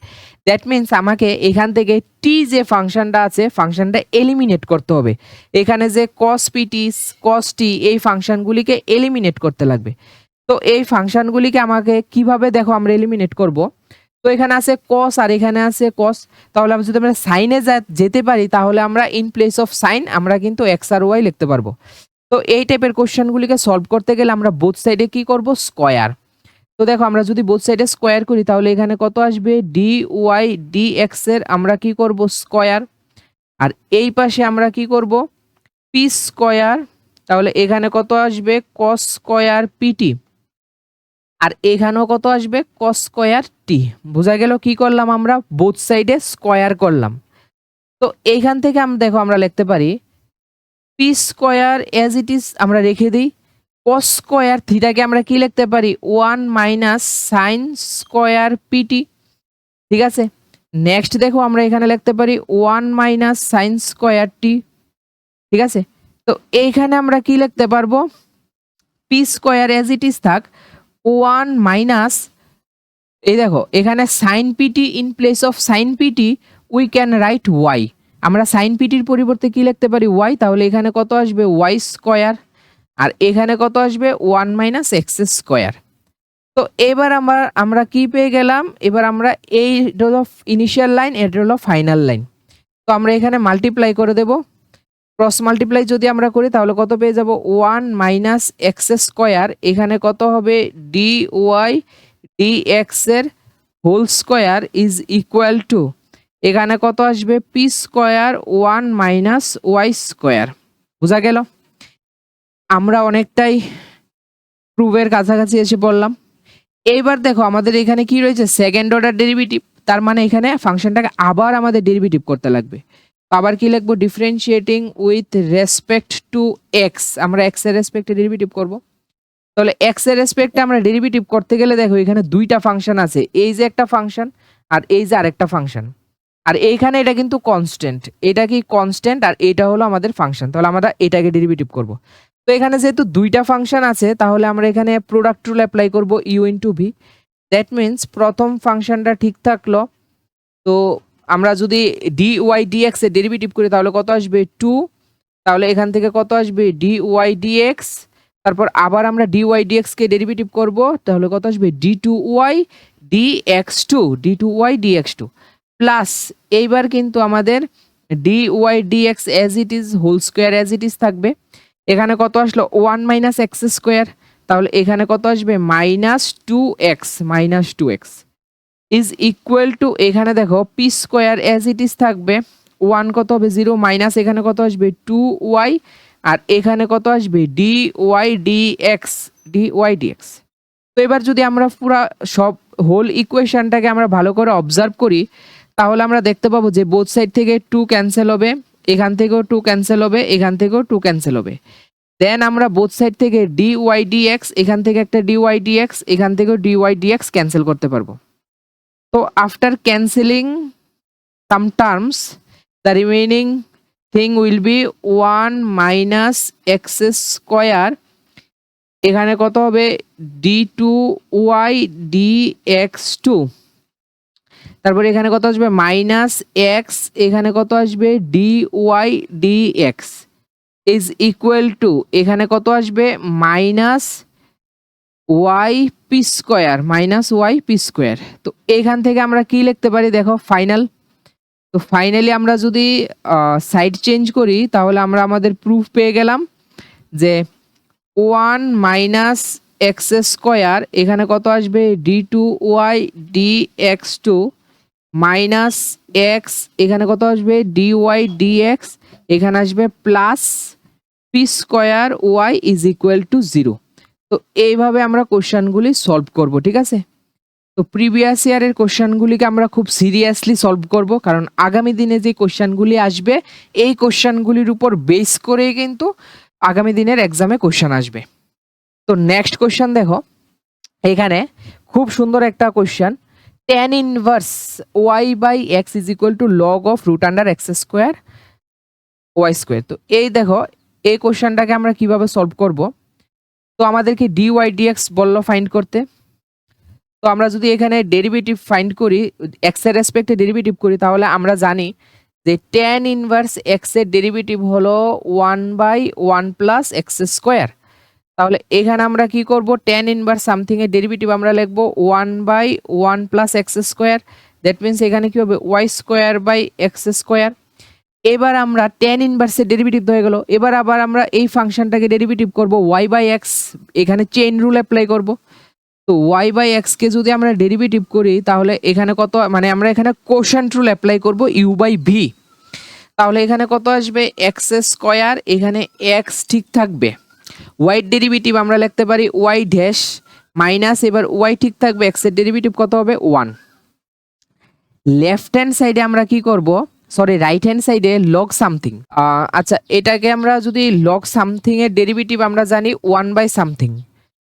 দ্যাট মিনস আমাকে এখান থেকে টি যে ফাংশনটা আছে ফাংশনটা এলিমিনেট করতে হবে। এখানে যে কস পিটি কস টি এই ফাংশনগুলিকে এলিমিনেট করতে লাগবে। তো এই ফাংশনগুলিকে আমাকে কিভাবে দেখো আমরা এলিমিনেট করব। তো এখানে আছে কস আর এখানে আছে কস, তাহলে আমরা যদি আমরা সাইনে যেতে পারি তাহলে আমরা ইন প্লেস অফ সাইন আমরা কিন্তু এক্স আর ওয়াই লিখতে পারবো। তো এই টাইপের কোশ্চেনগুলিকে সলভ করতে গেলে আমরা বোথ সাইডে কি করব, স্কোয়ার। তো দেখো আমরা যদি বোথ সাইডে স্কোয়ার করি তাহলে এখানে কত আসবে, ডি ওয়াই ডি এক্স এর আমরা কি করব, স্কোয়ার। আর এই পাশে আমরা কি করব, পি স্কোয়ার, তাহলে এখানে কত আসবে, কস স্কোয়ার পিটি, আর এখানেও কত আসবে, কস স্কোয়ার টি। বোঝা গেল কি করলাম, আমরা বোথ সাইডে স্কোয়ার করলাম। তো এইখান থেকে দেখো আমরা লিখতে পারি P square as it is আমরা রেখে দিই, কস স্কোয়ার থিটাকে আমরা কি লিখতে পারি, 1 মাইনাস সাইন স্কোয়ার পিটি। ঠিক আছে, নেক্সট দেখো আমরা এখানে লিখতে পারি 1 মাইনাস সাইন স্কোয়ার টি। ঠিক আছে, তো এইখানে আমরা কি লিখতে পারবো, p square as it is থাক, 1 মাইনাস, এই দেখো এখানে sine p t in place of sine p t we can write y, আমরা সাইন পিটির পরিবর্তে কি লিখতে পারি, ওয়াই। তাহলে এখানে কত আসবে, ওয়াই স্কোয়ার, আর এখানে কত আসবে, 1 মাইনাস এক্স স্কোয়ার। তো এবার আমরা কি পেয়ে গেলাম, এবার আমরা এই হলো ইনিশিয়াল লাইন, এটা হলো ফাইনাল লাইন। তো আমরা এখানে মাল্টিপ্লাই করে দেব, ক্রস মাল্টিপ্লাই যদি আমরা করি তাহলে কত পেয়ে যাব, 1 মাইনাস এক্স স্কোয়ার, এখানে কত হবে, ডি ওয়াই ডি এক্স এর whole square is equal to, এখানে কত আসবে, p square 1 minus y square. বোঝা গেল, আমরা অনেকটাই প্রুফের কাছাকাছি এসে পড়লাম। এইবার দেখো আমাদের এখানে কি রয়েছে, সেকেন্ড অর্ডার ডেরিভেটিভ, তার মানে এখানে ফাংশনটাকে আবার আমাদের ডেরিভেটিভ করতে লাগবে। আবার কি লিখবো, differentiating with respect to x, আমরা এক্স এর রেসপেক্টে ডেরিভেটিভ করব। তাহলে এক্স এর রেসপেক্টে আমরা ডেরিভেটিভ করতে গেলে দেখো এখানে দুইটা ফাংশন আছে, এই যে একটা ফাংশন আর এই যে আরেকটা ফাংশন, আর এইখানে এটা কিন্তু কনস্ট্যান্ট, এটা কি কনস্ট্যান্ট আর এটা হলো আমাদের ফাংশন, তাহলে আমরা এটাকে ডেরিভেটিভ করব। তো এখানে যেহেতু দুইটা ফাংশন আছে তাহলে আমরা এখানে প্রোডাক্ট রুল অ্যাপ্লাই করব, u into v. That means প্রথম ফাংশনটা ঠিক থাকলো, তো আমরা যদি ডি ওয়াই ডি এক্স এর ডেরিভেটিভ করি তাহলে কত আসবে, 2, তাহলে এখান থেকে কত আসবে, ডি ওয়াই ডি এক্স, তারপর আবার আমরা ডি ওয়াই ডি এক্স কে ডেরিভেটিভ করব, তাহলে কত আসবে, d two y d x two, d two y d x two, plus এইবার কিন্তু আমাদের d y d x as it is whole square as it is থাকবে। এখানে কত আসলো, 1 মাইনাস এক্স স্কোয়ার, তাহলে এখানে কত আসবে, minus 2x, minus 2x is equal to, এখানে দেখো P square as it is থাকবে, 1 কত হবে, 0, মাইনাস এখানে কত আসবে, 2y, আর এখানে কত আসবে, d y d x, d y d x. তো এবার যদি আমরা পুরো সব হোল ইকুয়েশনটাকে আমরা ভালো করে অবজার্ভ করি তাহলে আমরা দেখতে পাবো যে বোথ সাইড থেকে 2 ক্যান্সেল হবে, এখান থেকেও 2 ক্যান্সেল হবে, এখান থেকেও 2 ক্যান্সেল হবে। দেন আমরা বোথ সাইড থেকে ডি ওয়াই ডি এক্স, এখান থেকে একটা ডি ওয়াই ডি এক্স, এখান থেকেও d y d x cancel করতে পারবো। তো after cancelling some terms the remaining thing will be 1 minus x square, এখানে কত হবে d2y dx2, তারপরে এখানে কত আসবে মাইনাস এক্স, এখানে কত আসবে dy dx is equal to এখানে কত আসবে minus y p square, minus y p square. তো এখান থেকে আমরা কি লিখতে পারি দেখো ফাইনাল। তো ফাইনালি আমরা যদি সাইড চেঞ্জ করি তাহলে আমরা আমাদের প্রুফ পেয়ে গেলাম যে 1 মাইনাস এক্স স্কোয়ার, এখানে কত আসবে d2y dx2 মাইনাস এক্স, এখানে কত আসবে dy dx, এখানে আসবে plus p square y is equal to 0। তো এইভাবে আমরা কোশ্চেনগুলি সলভ করব, ঠিক আছে। তো প্রিভিয়াস ইয়ারের কোশ্চেনগুলিকে আমরা খুব সিরিয়াসলি সলভ করব, কারণ আগামী দিনে যে কোশ্চেনগুলি আসবে এই কোশ্চেনগুলির উপর বেস করেই কিন্তু আগামী দিনের এক্সামে কোশ্চেন আসবে। তো নেক্সট কোশ্চেন দেখো, এখানে খুব সুন্দর একটা question, tan inverse y by x is equal to log of root under x square y square. তো এই দেখো এই কোশ্চেনটাকে আমরা কিভাবে সলভ করব। তো আমাদেরকে dy dx বললো ফাইন্ড করতে। তো আমরা যদি এখানে ডেরিভেটিভ ফাইন্ড করি, x এর রেসপেক্টে ডেরিভেটিভ করি, তাহলে আমরা জানি যে tan ইনভার্স x এর ডেরিভেটিভ হলো 1/1 প্লাস এক্স স্কোয়ার। তাহলে এখানে আমরা কি করব, tan ইনভার্স সামথিং এর ডেরিভেটিভ আমরা লিখব 1/1 plus x square, that means এখানে কি হবে y square by x square. এবার আমরা tan ইনভার্সের ডেরিভেটিভ হয়ে গেল, এবার আবার আমরা এই ফাংশনটাকে ডেরিভেটিভ করব y বাই এক্স, এখানে চেইন রুল অ্যাপ্লাই করব। তো y বাই এক্স কে যদি আমরা ডেরিভেটিভ করি তাহলে এখানে কত, মানে আমরা এখানে কোশ্যান্ট রুল অ্যাপ্লাই করব u বাই ভি। তাহলে এখানে কত আসবে এক্স স্কোয়ার, এখানে এক্স ঠিক থাকবে, y এর ডেরিভেটিভ আমরা লিখতে পারি y ড্যাশ মাইনাস, এবার y ঠিক থাকবে, x এর ডেরিভেটিভ কত হবে 1। লেফট হ্যান্ড সাইডে আমরা কি করব, সরি রাইট হ্যান্ড সাইডে লগ সামথিং, আচ্ছা এটাকে আমরা যদি লগ সামথিং এর ডেরিভেটিভ আমরা জানি 1 বাই সামথিং,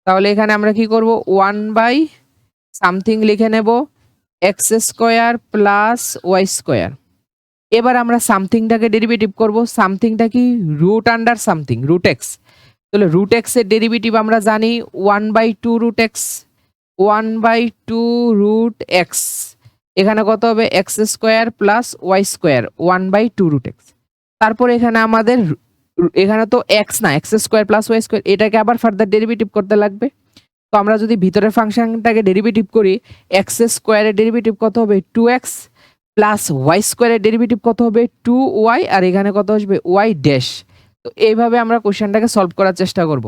তাহলে এখানে আমরা কি করব 1 বাই সামথিং লিখে নেব x square plus y square. এবার আমরা সামথিংটাকে ডেরিভেটিভ করব, সামথিংটা কি root under something root x, তাহলে রুট এক্স এর ডেরিভেটিভ আমরা জানি 1/2 রুট এক্স, 1/2 রুট এক্স, এখানে কত হবে x square plus y square 1/2 root x. তারপর এখানে আমাদের এখানে তো এক্স না, x square plus y square, এটাকে আবার ফার্দার ডেরিভেটিভ করতে লাগবে। তো আমরা যদি ভিতরের ফাংশনটাকে ডেরিভেটিভ করি, এক্স স্কোয়ারের ডেরিভেটিভ কত হবে 2x প্লাস ওয়াই স্কোয়ারের ডেরিভেটিভ কত হবে 2y, আর এখানে কত আসবে ওয়াই ড্যাশ। তো এইভাবে আমরা কোশ্চেনটাকে সলভ করার চেষ্টা করব।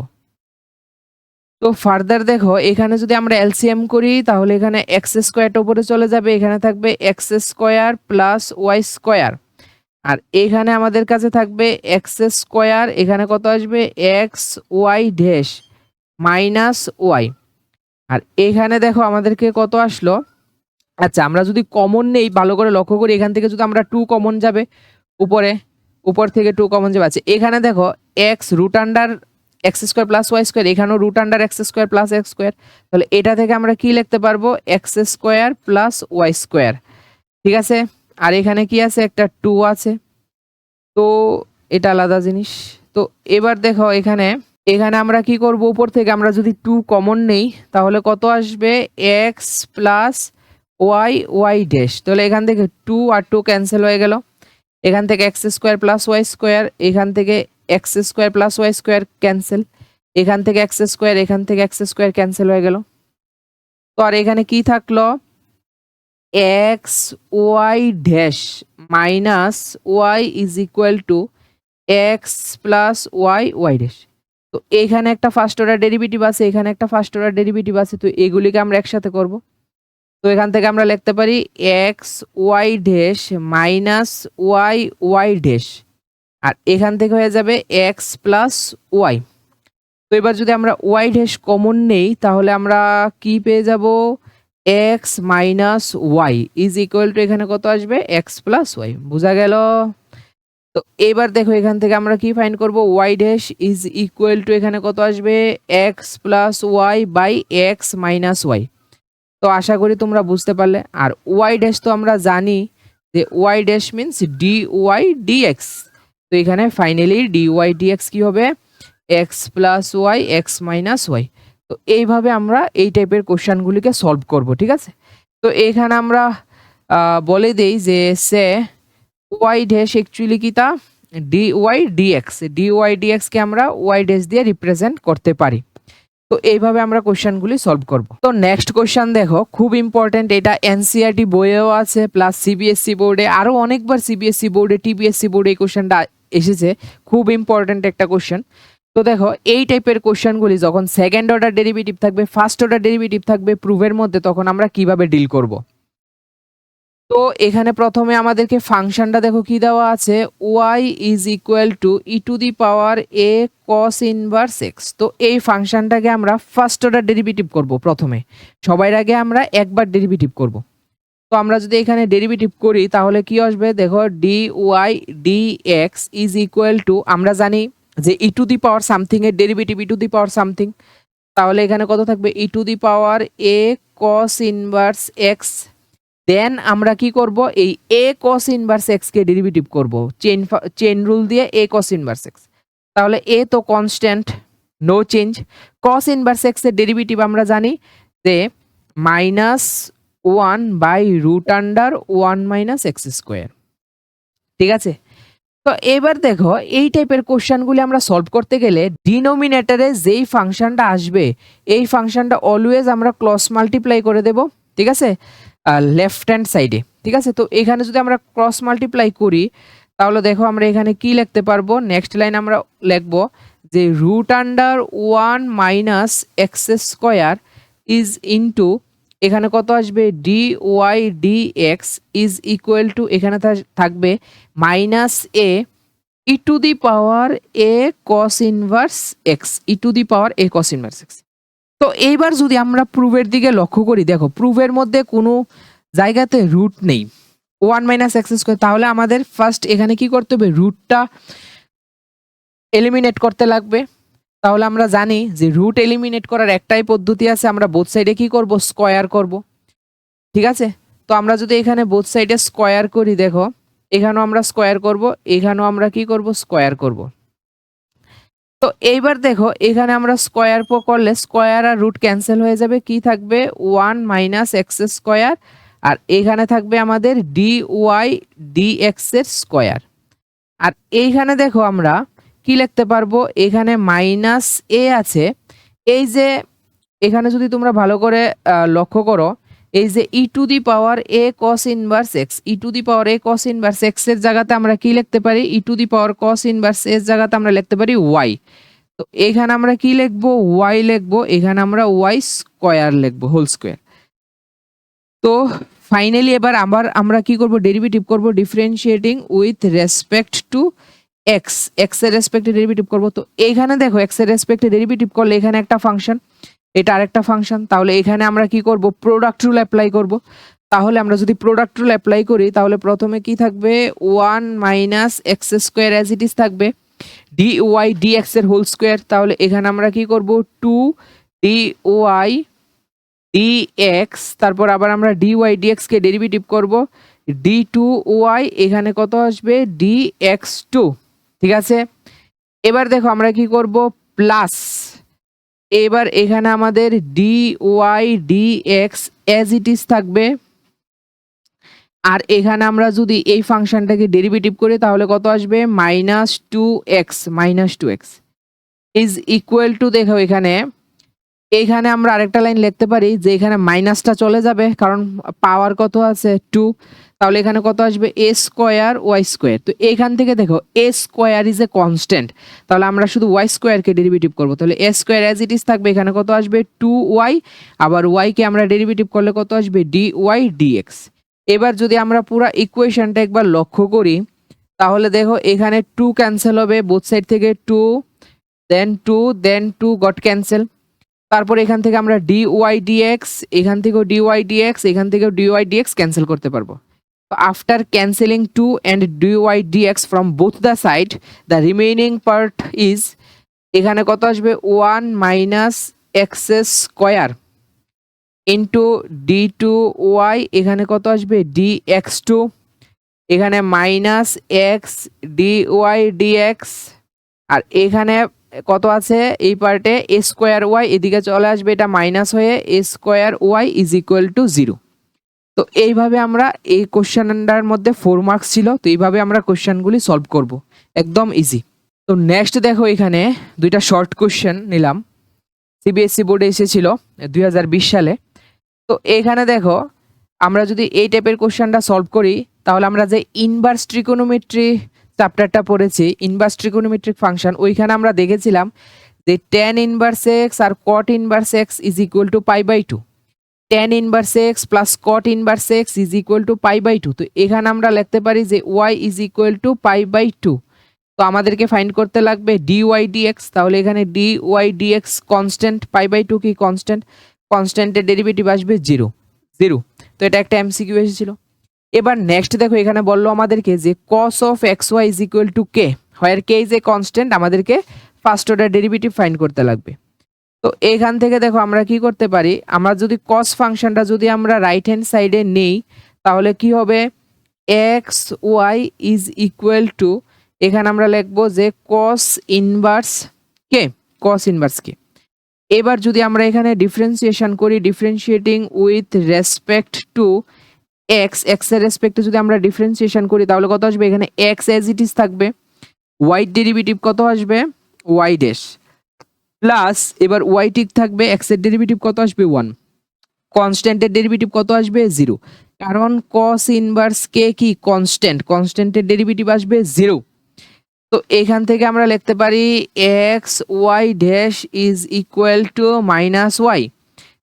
তো ফার্দার দেখো এখানে যদি আমরা এলসিএম করি তাহলে এখানে এক্স স্কোয়ারটা উপরে চলে যাবে, এখানে থাকবে x square plus y square, আর এখানে আমাদের কাছে থাকবে এক্স স্কোয়ার, এখানে কত আসবে x y dash minus y, আর এখানে দেখো আমাদেরকে কত আসলো। আচ্ছা আমরা যদি কমন নেই ভালো করে লক্ষ্য করি, এখান থেকে যদি আমরা 2 কমন যাবে উপরে, উপর থেকে 2 কমন যাবে। আচ্ছা এখানে দেখো x root under x square plus y square, এখানেও root under x square plus x square, তাহলে এটা থেকে আমরা কি লিখতে পারবো x square plus y square, ঠিক আছে। আর এখানে কি আছে একটা 2 আছে, তো এটা আলাদা জিনিস। তো এবার দেখো এখানে আমরা কি করব, উপর থেকে আমরা যদি 2 কমন নেই তাহলে কত আসবে x plus y y dash, তাহলে এখান থেকে 2 আর 2 ক্যান্সেল হয়ে গেল, এখান থেকে x square plus y square, এখান থেকে x square plus y square cancel, এখান থেকে এক্স স্কোয়ার, এখান থেকে এক্স স্কোয়ার ক্যান্সেল হয়ে গেল। তো আর এখানে কি থাকলো x y dash minus y is equal to x plus y y dash. তো এখানে একটা ফার্স্ট অর্ডার ডেরিভেটিভ আছে, এখানে একটা ফার্স্ট অর্ডার ডেরিভেটিভ আছে, তো এগুলিকে আমরা একসাথে করব। তো এখান থেকে আমরা লিখতে পারি x y dash minus y y dash, আর এখান থেকে হয়ে যাবে এক্স প্লাস ওয়াই। তো এবার যদি আমরা ওয়াই ড্যাশ কমন নেই তাহলে আমরা কি পেয়ে যাব x minus y is equal to এখানে কত আসবে এক্স প্লাস ওয়াই, বোঝা গেল। তো এবার দেখো এখান থেকে আমরা কি ফাইন্ড করব y dash is equal to এখানে কত আসবে x plus y by x minus y. তো আশা করি তোমরা বুঝতে পারলে। আর ওয়াই ড্যাশ তো আমরা জানি যে y dash means d y d x. তো এখানে ফাইনালি ডি ওয়াই ডিএক্স কি হবে, x plus y x minus y. তো এইভাবে আমরা এই টাইপের কোশ্চেনগুলিকে সলভ করব, ঠিক আছে। তো এখানে আমরা বলে দেই যে সে ওয়াই ড্যাশ অ্যাকচুয়ালি কি তা ডি ওয়াই ডিএক্স কে আমরা ওয়াই ড্যাশ দিয়ে রিপ্রেজেন্ট করতে পারি। তো এইভাবে আমরা কোশ্চেনগুলি সলভ করব। তো নেক্সট কোশ্চেন দেখো, খুব ইম্পর্টেন্ট, এটা এনসিইআরটি বইয়েও আছে প্লাস সিবিএসসি বোর্ডে, আরও অনেকবার সিবিএসসি বোর্ডে টিপিএসসি বোর্ডে এই কোশ্চেনটা এসেছে। খুব ইম্পর্টেন্ট একটা কোশ্চেন। তো দেখো এই টাইপের কোশ্চেনগুলি যখন সেকেন্ড অর্ডার ডেরিভেটিভ থাকবে, ফার্স্ট অর্ডার ডেরিভেটিভ থাকবে প্রুফের মধ্যে, তখন আমরা কিভাবে ডিল করব। তো এখানে প্রথমে আমাদেরকে ফাংশনটা দেখো কি দেওয়া আছে, y is equal to e to the power a cos inverse x. তো এই ফাংশনটাকে আমরা ফার্স্ট অর্ডার ডেরিভেটিভ করব প্রথমে, সবার আগে আমরা একবার ডেরিভেটিভ করব। তো আমরা যদি এখানে ডেরিভেটিভ করি তাহলে কি আসবে, দেখো d y d x is equal to, আমরা জানি যে e to the power something এর derivative e to the power something, তাহলে এখানে কত থাকবে, e to the power a cos inverse x. Then আমরা কি করব, এই এ কস ইনভার্স এক্স কে ডেরিভেটিভ করব চেইন রুল দিয়ে, এ কস ইনভার্স এক্স। তাহলে এ তো constant, no change. Cos inverse x এর ডেরিভেটিভ আমরা জানি যে -1/√1 মাইনাস এক্স স্কোয়ার, ঠিক আছে। তো এবার দেখো এই টাইপের কোশ্চেনগুলি আমরা সলভ করতে গেলে ডিনোমিনেটরে যেই ফাংশনটা আসবে এই ফাংশনটা অলওয়েজ আমরা ক্রস মাল্টিপ্লাই করে দেব, ঠিক আছে, লেফট হ্যান্ড সাইডে, ঠিক আছে। তো এখানে যদি আমরা ক্রস মাল্টিপ্লাই করি তাহলে দেখো আমরা এখানে কি লিখতে পারবো, নেক্সট লাইন আমরা লিখব যে √1 minus x square is into, এখানে কত আসবে, d y d x is equal to, এখানে থাকবে minus a e to the power a cos inverse x, e to the power a cos inverse x. তো এইবার যদি আমরা প্রুফের দিকে লক্ষ্য করি, দেখো প্রুফের মধ্যে কোনো জায়গাতে রুট নেই, 1 মাইনাস এক্স স্কোয়ার। তাহলে আমাদের ফার্স্ট এখানে কি করতে হবে, রুটটা এলিমিনেট করতে লাগবে। তাহলে আমরা জানি যে রুট এলিমিনেট করার একটাই পদ্ধতি আছে, আমরা বোথ সাইডে কি করব, স্কয়ার করব, ঠিক আছে। তো আমরা যদি এখানে বোথ সাইডে স্কয়ার করি, দেখো এখানেও আমরা স্কয়ার করব, এখানেও আমরা কি করব, স্কয়ার করব। তো এইবার দেখো এখানে আমরা স্কয়ার করলে স্কয়ার আর রুট ক্যান্সেল হয়ে যাবে, কি থাকবে 1 মাইনাস এক্স স্কয়ার, আর এখানে থাকবে আমাদের ডি ওয়াই ডি এক্স এর স্কয়ার। আর এইখানে দেখো আমরা কি লিখতে পারবো, এখানে মাইনাস এ আছে, এই যে এখানে যদি তোমরা ভালো করে লক্ষ্য করো, এই যে e to the power a cos inverse x, e to the power a cos inverse x এর জায়গাতে আমরা কি লিখতে পারি, ই to the power cos inverse এর জায়গাতে আমরা লিখতে পারি ওয়াই। তো এখানে আমরা কি লিখবো, ওয়াই লিখবো, এখানে আমরা ওয়াই স্কয়ার লিখবো, হোল স্কয়ার। তো ফাইনালি এবার আবার আমরা কি করব, ডেরিভেটিভ করব, differentiating with respect to x, x এর রেসপেক্টে ডেরিভেটিভ করব। তো এখানে দেখো এক্স এর রেসপেক্টে ডেরিভেটিভ করলে এখানে একটা ফাংশন, এটা আরেকটা ফাংশন, তাহলে এখানে আমরা কি করব, প্রোডাক্ট রুল অ্যাপ্লাই করব। তাহলে আমরা যদি প্রোডাক্ট রুল অ্যাপ্লাই করি তাহলে প্রথমে কি থাকবে, 1 minus x square as it is থাকবে, ডি ওয়াই ডি এক্স এর হোল স্কোয়ার। তাহলে এখানে আমরা কি করব, 2 ডি ওয়াই ডি এক্স, তারপর আবার আমরা ডি ওয়াই ডি এক্স কে ডেরিভেটিভ করব, ডি টু ওয়াই, এখানে কত আসবে, ডি এক্স টু, ঠিক আছে। এবার দেখো আমরা কি করব, প্লাস, এবার এখানে আমাদের d y d x as it is থাকবে। আর এখানে আমরা যদি এই ফাংশনটাকে ডেরিভেটিভ করি তাহলে কত আসবে, -2x ইজ ইকুয়াল টু, দেখো এখানে আমরা আরেকটা লাইন লিখতে পারি যে এখানে মাইনাসটা চলে যাবে কারণ পাওয়ার কত আছে 2, তাহলে এখানে কত আসবে, এ স্কোয়ার ওয়াই স্কোয়ার। তো এখান থেকে দেখো এ স্কোয়ার ইজ এ কনস্ট্যান্ট, তাহলে আমরা শুধু ওয়াই স্কোয়ারকে ডেরিভেটিভ করবো, তাহলে এ স্কোয়ার অ্যাজ ইট ইজ থাকবে, এখানে কত আসবে 2y, আবার y কে আমরা ডেরিভেটিভ করলে কত আসবে, dy dx। এবার যদি আমরা পুরো ইকুয়েশনটা একবার লক্ষ্য করি তাহলে দেখো এখানে 2 ক্যান্সেল হবে, বোথ সাইড থেকে 2 দেন 2 গট ক্যান্সেল। তারপর এখান থেকে আমরা dy dx, এখান থেকেও dy dx, এখান থেকেও dy dx ক্যান্সেল করতে পারবো। After cancelling 2 and dy dx from both the side, the remaining part is, এখানে কত আসবে, 1 minus x square into d two y, এখানে কত আসবে ডি এক্স টু, এখানে minus x d y d x, আর এখানে কত আছে এই পার্টে এ স্কোয়ার ওয়াই, এদিকে চলে আসবে এটা মাইনাস হয়ে a square y is equal to 0। তো এইভাবে আমরা এই কোশ্চেনটার মধ্যে 4 মার্কস ছিল, তো এইভাবে আমরা কোশ্চেনগুলি সলভ করব, একদম ইজি। তো নেক্সট দেখো এখানে দুইটা শর্ট কোশ্চেন নিলাম, সিবিএসসি বোর্ডে এসেছিল 2020 সালে। তো এখানে দেখো আমরা যদি এই টাইপের কোশ্চেনটা সলভ করি তাহলে আমরা যে ইনভার্স ট্রিকোনোমেট্রি চ্যাপ্টারটা পড়েছি, ইনভার্স ট্রিকোনোমেট্রিক ফাংশন, ওইখানে আমরা দেখেছিলাম যে tan ইনভার্স এক্স আর cot inverse x is equal to π/2, tan inverse x plus cot inverse x is equal to π/2। তো এখানে আমরা লিখতে পারি যে y ইজ ইকুয়াল টু π/2। তো আমাদেরকে ফাইন্ড করতে লাগবে dy dx, তাহলে এখানে dy dx কনস্ট্যান্ট, π/2 কি কনস্ট্যান্ট, কনস্ট্যান্টের ডেরিভেটিভ আসবে 0 0। তো এটা একটা এমসিকিউ এসেছিল। এবার নেক্সট দেখো এখানে বললো আমাদেরকে যে cos of xy is equal two k, where k is a constant, আমাদেরকে ফার্স্ট অর্ডার ডেরিভেটিভ ফাইন্ড করতে লাগবে। তো এখান থেকে দেখো আমরা কি করতে পারি, আমরা যদি cos ফাংশনটা যদি আমরা রাইট হ্যান্ড সাইডে নেই তাহলে কি হবে x y is equal to, এখানে আমরা লিখবো যে cos ইনভার্স কে, cos ইনভার্স কে। এবার যদি আমরা এখানে ডিফারেন্সিয়েশন করি, differentiating with respect to x, x এর রেসপেক্টে যদি আমরা ডিফারেন্সিয়েশন করি তাহলে কত আসবে, এখানে এক্স অ্যাজ ইট ইজ থাকবে, ওয়াই ডেরিভেটিভ কত আসবে ওয়াই ড্যাশ, প্লাস এবার ওয়াই ঠিক থাকবে, এক্স এর ডেরিভেটিভ কত আসবে 1, কনস্ট্যান্টের ডেরিভেটিভ কত আসবে 0, কারণ cos ইনভার্স কে কি কনস্ট্যান্ট, কনস্ট্যান্টের ডেরিভেটিভ আসবে 0। তো এখান থেকে আমরা লিখতে পারি x y dash is equal to minus y.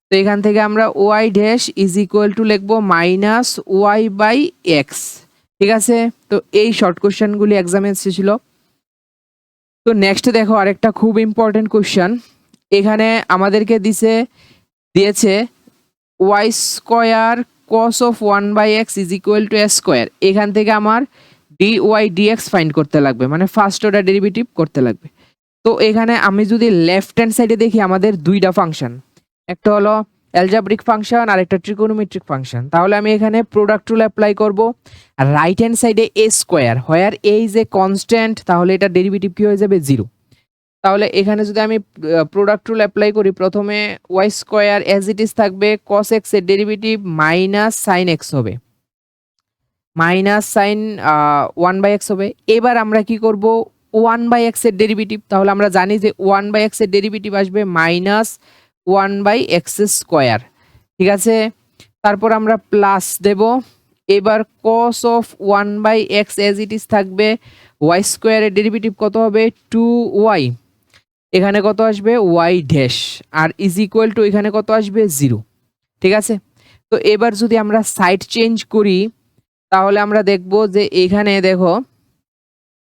তো এখান থেকে আমরা y dash is equal to লিখবো মাইনাস ওয়াই বাই এক্স। ঠিক আছে, তো এই শর্ট কোশ্চেনগুলি এক্সামে এসেছিল। তো নেক্সট দেখো আরেকটা খুব ইম্পর্টেন্ট কোশ্চেন, এখানে আমাদেরকে দিয়েছে y square cos of 1/x is equal to a square, এখান থেকে আমার dy dx ফাইন্ড করতে লাগবে, মানে ফার্স্ট অর্ডার ডেরিভেটিভ করতে লাগবে। তো এখানে আমি যদি লেফট হ্যান্ড সাইডে দেখি আমাদের দুইটা ফাংশন, একটা হলো অ্যালজাব্রিক ফাংশন আর একটা ট্রিকোনোমেট্রিক ফাংশন, তাহলে আমি এখানে প্রোডাক্ট রুল অ্যাপ্লাই করব। আর রাইট হ্যান্ড সাইডে a square, where a is a constant, তাহলে এটা ডেরিভেটিভ কি হয়ে যাবে 0। তাহলে এখানে যদি আমি প্রোডাক্ট রুল অ্যাপ্লাই করি, প্রথমে y square as it is থাকবে, cos x এর ডেরিভেটিভ মাইনাস সাইন এক্স হবে, মাইনাস সাইন 1/x হবে। এবার আমরা কি করব 1/x এর ডেরিভেটিভ, তাহলে আমরা জানি যে 1/x এর ডেরিভেটিভ আসবে মাইনাস 1/x স্কোয়ার। ঠিক আছে, তারপর আমরা প্লাস দেব, এবার cos of 1/x as it is থাকবে, ওয়াই স্কোয়ারের ডেরিভেটিভ কত হবে 2y, এখানে কত আসবে ওয়াই ড্যাশ, আর ইজ ইকুয়াল টু এখানে কত আসবে 0। ঠিক আছে, তো এবার যদি আমরা সাইড চেঞ্জ করি তাহলে আমরা দেখব যে এখানে দেখো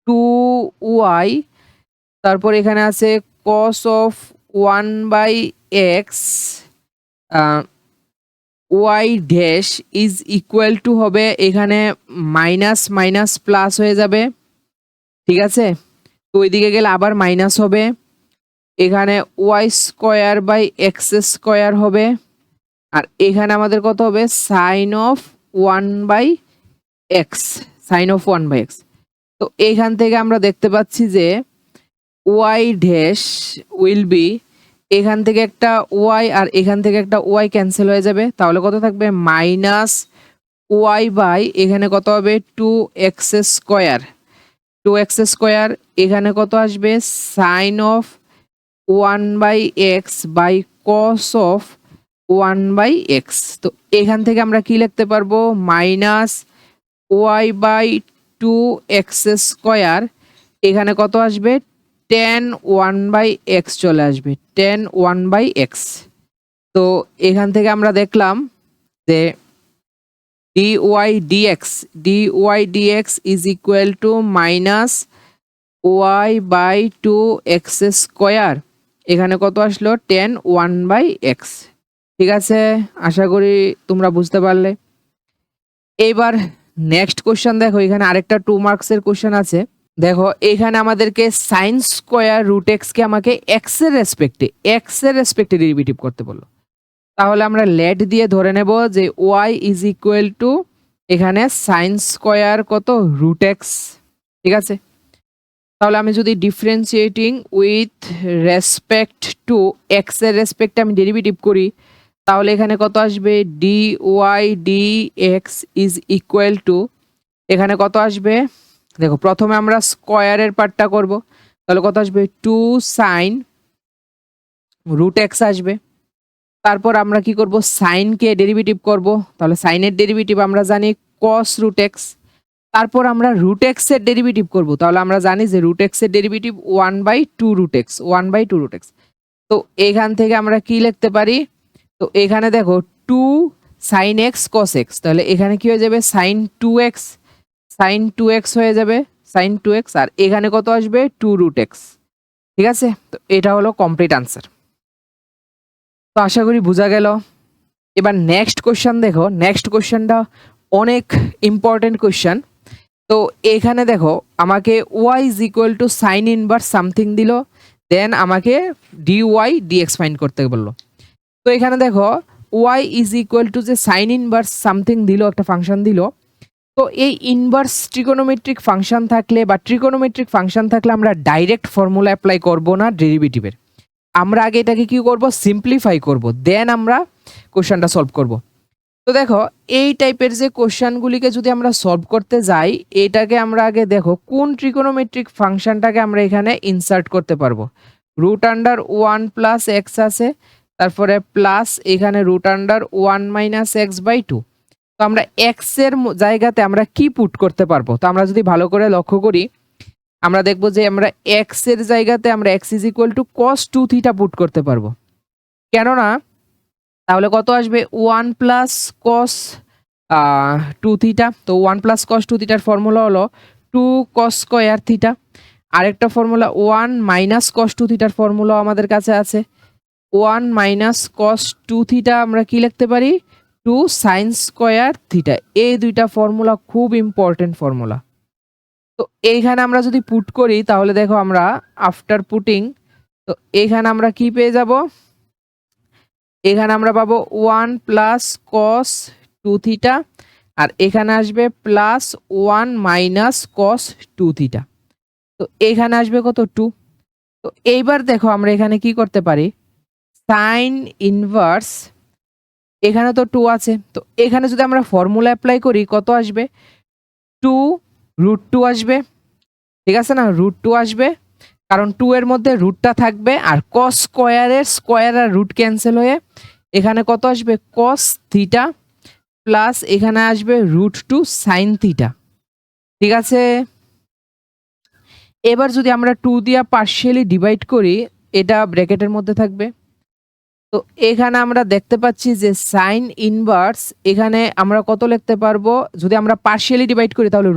2y, তারপর এখানে আছে cos of 1/x y dash is equal to হবে, এখানে মাইনাস মাইনাস প্লাস হয়ে যাবে। ঠিক আছে, তো ওইদিকে গেলে আবার মাইনাস হবে, এখানে y square by x square হবে, আর এখানে আমাদের কত হবে sign of 1/x, sign of 1/x। তো এইখান থেকে আমরা দেখতে পাচ্ছি যে ওয়াই ড্যাশ উইল বি, এখান থেকে একটা ওয়াই আর এখান থেকে একটা ওয়াই ক্যান্সেল হয়ে যাবে, তাহলে কত থাকবে মাইনাস ওয়াই বাই, এখানে কত হবে 2x স্কোয়ার, 2x স্কোয়ার, এখানে কত আসবে sine of 1/x by cos of 1/x। তো এখান থেকে আমরা কি লিখতে পারবো minus y by 2x square, এখানে কত আসবে tan 1/x চলে আসবে, tan 1/x। তো এখান থেকে আমরা দেখলাম যে dy dx is equal to minus y by 2x square, এখানে কত আসলো tan 1/x। ঠিক আছে, আশা করি তোমরা বুঝতে পারলে। এইবার নেক্সট কোশ্চেন দেখো, এখানে আরেকটা 2 মার্কসের কোশ্চেন আছে। দেখো এখানে আমাদেরকে সাইন স্কোয়ার রুট এক্স কে আমাকে এক্স এর রেসপেক্টে ডেরিভেটিভ করতে বললো। তাহলে আমরা লেট দিয়ে ধরে নেব যে ওয়াই ইজ ইকুয়াল টু এখানে সাইন স্কোয়ার কত রুট এক্স। ঠিক আছে, তাহলে আমি যদি differentiating with respect to x এর রেসপেক্টে আমি ডেরিভেটিভ করি, তাহলে এখানে কত আসবে d y d x is equal to এখানে কত আসবে, দেখো প্রথমে আমরা স্কোয়ারের পার্টটা করব, তাহলে কত আসবে টু সাইন রুট এক্স আসবে। তারপর আমরা কি করব সাইনকে ডেরিভেটিভ করব, তাহলে সাইনের ডেরিভেটিভ আমরা জানি কস রুট এক্স। তারপর আমরা রুট এক্স এর ডেরিভেটিভ করব, তাহলে আমরা জানি যে রুট এক্স এর derivative 1/2 root x, 1/2 root x. তো এখান থেকে আমরা কি লিখতে পারি, তো এখানে দেখো 2 সাইন এক্স কস এক্স, তাহলে এখানে কি হয়ে যাবে সাইন 2x, সাইন 2x হয়ে যাবে সাইন 2x, আর এখানে কত আসবে 2 রুট এক্স। ঠিক আছে, তো এটা হলো কমপ্লিট আনসার। তো আশা করি বোঝা গেল। এবার নেক্সট কোশ্চেন দেখো, নেক্সট কোশ্চেনটা অনেক ইম্পর্টেন্ট কোশ্চেন। তো এখানে দেখো আমাকে y is equal to sine inverse something দিল, দেন আমাকে ডি ওয়াই ডিএক্স ফাইন্ড করতে বললো। তো এখানে দেখো ওয়াই ইজ ইকুয়াল টু যে সাইন ইনভার্স সামথিং দিল, একটা ফাংশন দিল। তো এই ইনভার্স ট্রিগোনোমেট্রিক ফাংশন থাকলে বা ট্রিগোনোমেট্রিক ফাংশন থাকলে আমরা ডাইরেক্ট ফর্মুলা অ্যাপ্লাই করব না ডেরিভেটিভের, আমরা আগে এটাকে কি করব সিম্পলিফাই করব, দেন আমরা কোশ্চেনটা সলভ করব। তো দেখো এই টাইপের যে কোশ্চেনগুলিকে যদি আমরা সলভ করতে যাই, এটাকে আমরা আগে দেখো কোন ট্রিগোনোমেট্রিক ফাংশনটাকে আমরা এখানে ইনসার্ট করতে পারবো। রুট আন্ডার 1 প্লাস এক্স আছে, তারপরে প্লাস এখানে root under 1 minus x by 2। তো আমরা এক্স এর জায়গাতে আমরা কি পুট করতে পারবো, তো আমরা যদি ভালো করে লক্ষ্য করি আমরা দেখবো যে আমরা এক্স এর জায়গাতে আমরা x is equal to cos 2 theta put করতে পারবো। কেননা তাহলে কত আসবে 1 প্লাস কস 2 থিটা, তো 1 প্লাস কস 2 থিটার ফর্মুলা হলো 2 কস স্কোয়ার থিটা। আরেকটা ফর্মুলা 1 মাইনাস কস 2 থিটার ফর্মুলা আমাদের কাছে আছে, 1 মাইনাস কস 2 থিটা আমরা কি লিখতে পারি 2 সাইন স্কোয়ার থিটা। এই দুইটা ফর্মুলা খুব ইম্পর্টেন্ট ফর্মুলা। তো এইখানে আমরা যদি পুট করি তাহলে দেখো আমরা আফটার পুটিং, তো এইখানে আমরা কি পেয়ে যাব, এখানে আমরা পাবো 1 প্লাস কস 2 থিটা, আর এখানে আসবে প্লাস 1 মাইনাস কস 2 থিটা। তো এখানে আসবে কত 2। তো এইবার দেখো আমরা এখানে কি করতে পারি সাইন ইনভার্স, এখানে তো 2 আছে, তো এখানে যদি আমরা ফর্মুলা অ্যাপ্লাই করি কত আসবে 2 রুট 2 আসবে। ঠিক আছে না, রুট 2 আসবে, কারণ 2 এর মধ্যে রুটটা থাকবে, আর কস স্কোয়ারের স্কোয়ার আর রুট ক্যান্সেল হয়ে এখানে কত আসবে কস থিটা, প্লাস এখানে আসবে রুট 2 সাইন থিটা। ঠিক আছে, এবার যদি আমরা 2 দিয়া পার্শিয়ালি ডিভাইড করি এটা ব্র্যাকেটের মধ্যে থাকবে। তো এখানে আমরা দেখতে পাচ্ছি যে সাইন ইনভার্স এখানে আমরা কত লিখতে পারবো, যদি আমরা পার্শিয়ালি ডিভাইড করি তাহলে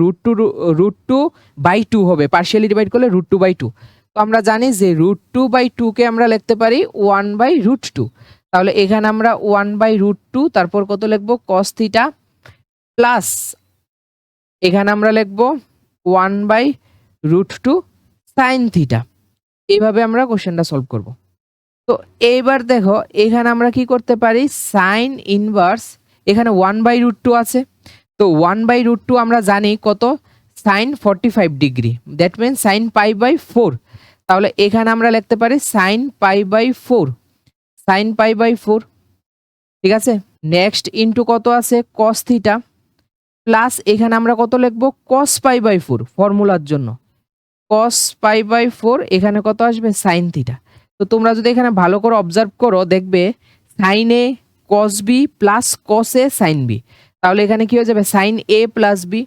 রুট টু বাই 2 হবে, পার্শিয়ালি ডিভাইড করলে রুট 2 বাই 2। তো আমরা জানি যে রুট 2 বাই 2 কে আমরা লিখতে পারি 1 বাই রুট 2, তাহলে এখানে আমরা 1 বাই রুট 2 তারপর কত লিখবো কস থিটা, প্লাস এখানে আমরা লিখবো 1 বাই রুট 2 সাইন থিটা। এইভাবে আমরা কোশ্চেনটা সলভ করব। তো এইবার দেখো এখানে আমরা কি করতে পারি সাইন ইনভার্স, এখানে 1 বাই রুট 2 আছে, তো 1 বাই রুট 2 আমরা জানি কত sine 45 degree, that mean sine pi by 4। তাহলে এখানে আমরা লিখতে পারি sine pi by 4, sine pi by 4। ঠিক আছে, নেক্সট ইনটু কত আছে কস থিটা, প্লাস এখানে আমরা কত লিখবো কস পাই বাই 4 ফর্মুলার জন্য, কস পাই বাই 4 এখানে কত আসবে সাইন থিটা। তো তোমরা যদি এখানে ভালো করে অবজার্ভ করো দেখবে সাইন এ কস বি প্লাস কস এ সাইন বি, তাহলে এখানে কি হয়ে যাবে সাইন এ প্লাস বি।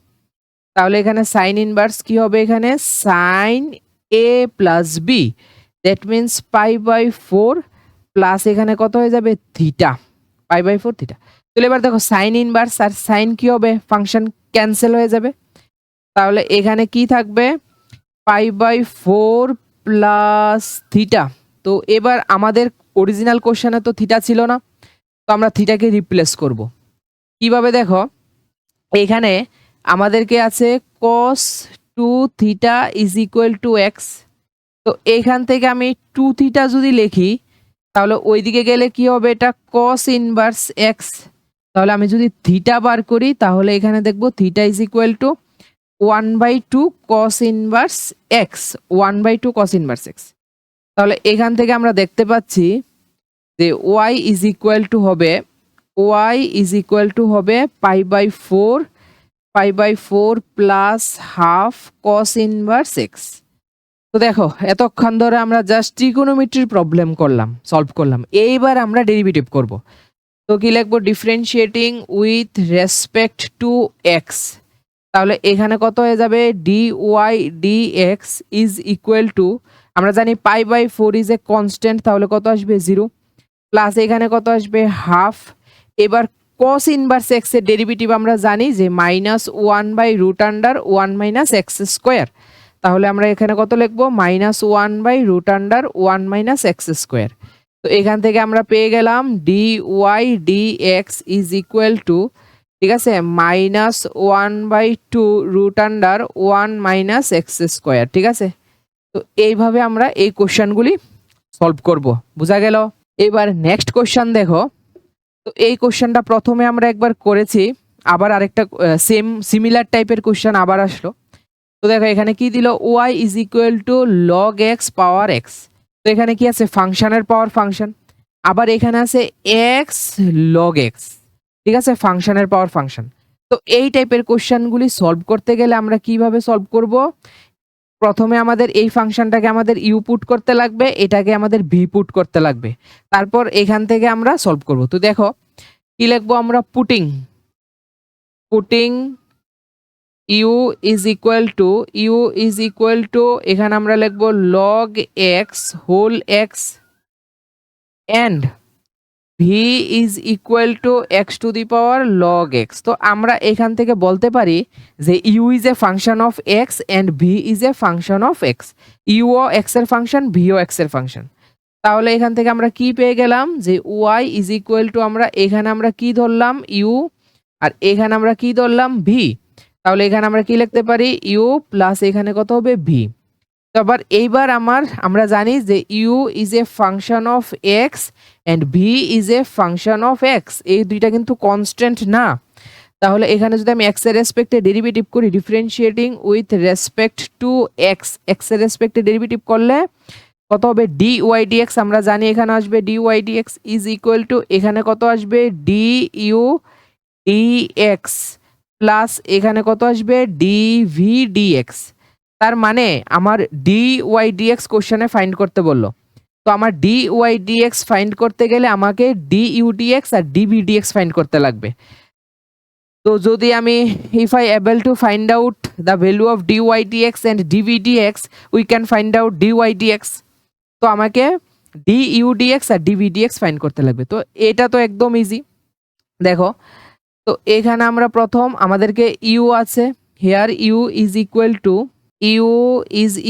তাহলে এখানে সাইন ইনভার্স কি হবে এখানে sine a plus b, that means pi by 4 plus এখানে কত হয়ে যাবে থিটা, পাই বাই 4 থিটা। তাহলে এবার দেখো সাইন ইনভার্স আর সাইন কি হবে ফাংশন ক্যান্সেল হয়ে যাবে, তাহলে এখানে কি থাকবে পাই বাই 4 প্লাস থিটা। তো এবার আমাদের অরিজিনাল কোশ্চেনে তো থিটা ছিল না, তো আমরা থিটাকে রিপ্লেস করব কিভাবে, দেখো এখানে আমাদেরকে আছে cos 2 theta is equal to x. তো এখান থেকে আমি 2 থিটা যদি লিখি তাহলে ওইদিকে গেলে কি হবে, এটা cos ইনভার্স এক্স। তাহলে আমি যদি থিটা বার করি তাহলে এখানে দেখবো theta is equal two 1/2 cos inverse x, 1/2 cos inverse x. তাহলে এখান থেকে আমরা দেখতে পাচ্ছি যে y ইজ ইকুয়াল টু হবে pi by 4 plus half cos inverse x. তো দেখো এতক্ষণ ধরে আমরা জাস্ট ট্রিগোনোমেট্রির প্রবলেম সলভ করলাম। এইবার আমরা ডেরিভেটিভ করব। তো কি লিখবো, differentiating with respect to x. তাহলে এখানে কত হয়ে যাবে, dy dx is equal to, আমরা জানি পাই/4 ইজ এ কনস্ট্যান্ট, তাহলে কত আসবে 0, প্লাস এখানে কত আসবে হাফ। এবার cos ইনভার্স এক্স এর ডেরিভেটিভ আমরা জানি যে -1/√1 - x²। তাহলে আমরা এখানে কত লিখবো, -1/√1 - x²। তো এখান থেকে আমরা পেয়ে গেলাম dy dx is equal two, ঠিক আছে, -1/2√1 - x²। ঠিক আছে, তো এইভাবে আমরা এই কোশ্চেনগুলি সলভ করব, বোঝা গেল। এবার নেক্সট কোশ্চেন দেখো। তো এই কোশ্চেনটা প্রথমে আমরা একবার করেছি, আবার আরেকটা সিমিলার টাইপের কোশ্চেন আবার আসলো। তো দেখো এখানে কি দিল, y is equal to log x power x। তো এখানে কি আছে, ফাংশনের পাওয়ার ফাংশন। আবার এখানে আছে x log x, ঠিক আছে, ফাংশনের পাওয়ার ফাংশন। তো এই টাইপের কোশ্চেনগুলি সলভ করতে গেলে আমরা কিভাবে সলভ করব, প্রথমে আমাদের এই ফাংশনটাকে আমাদের ইউ পুট করতে লাগবে, এটাকে আমাদের ভি পুট করতে লাগবে, তারপর এখান থেকে আমরা সলভ করব। তো দেখো কি লিখবো আমরা, putting u is equal to এখানে আমরা লিখবো log x whole x and v is equal to x to the power log x। তো আমরা এখান থেকে বলতে পারি যে you is a function of x and v is a function of x. U ও এক্স এর ফাংশন, ভি ও এক্স এর ফাংশন। তাহলে এখান থেকে আমরা কি পেয়ে গেলাম যে y ইজ ইকুয়াল টু, আমরা এখানে আমরা কি ধরলাম ইউ, আর এখানে আমরা কি ধরলাম ভি। তাহলে এখানে আমরা কি লিখতে পারি, ইউ প্লাস এখানে কত হবে ভি। তো আবার এইবার আমরা জানি যে you is a function of x and v is a function of x, এই দুইটা কিন্তু কনস্ট্যান্ট না। তাহলে এখানে যদি আমি এক্স এর রেসপেক্টে ডেরিভেটিভ করি, differentiating with respect to x, x এর রেসপেক্টে ডেরিভেটিভ করলে কত হবে, dy dx, আমরা জানি এখানে আসবে dy dx is equal to, এখানে কত আসবে du dx প্লাস এখানে কত আসবে dv dx। তার মানে আমার dy dx কোশ্চেনে ফাইন্ড করতে বললো। তো আমার dy dx ফাইন্ড করতে গেলে আমাকে du dx আর dv dx ফাইন্ড করতে লাগবে। তো যদি আমি if I able to find out the value of dy dx and dv dx, we can find out dy dx। তো আমাকে du dx আর dv dx ফাইন্ড করতে লাগবে। তো এটা তো একদম ইজি। দেখো তো এখানে আমরা প্রথম আমাদেরকে ইউ আছে, here u is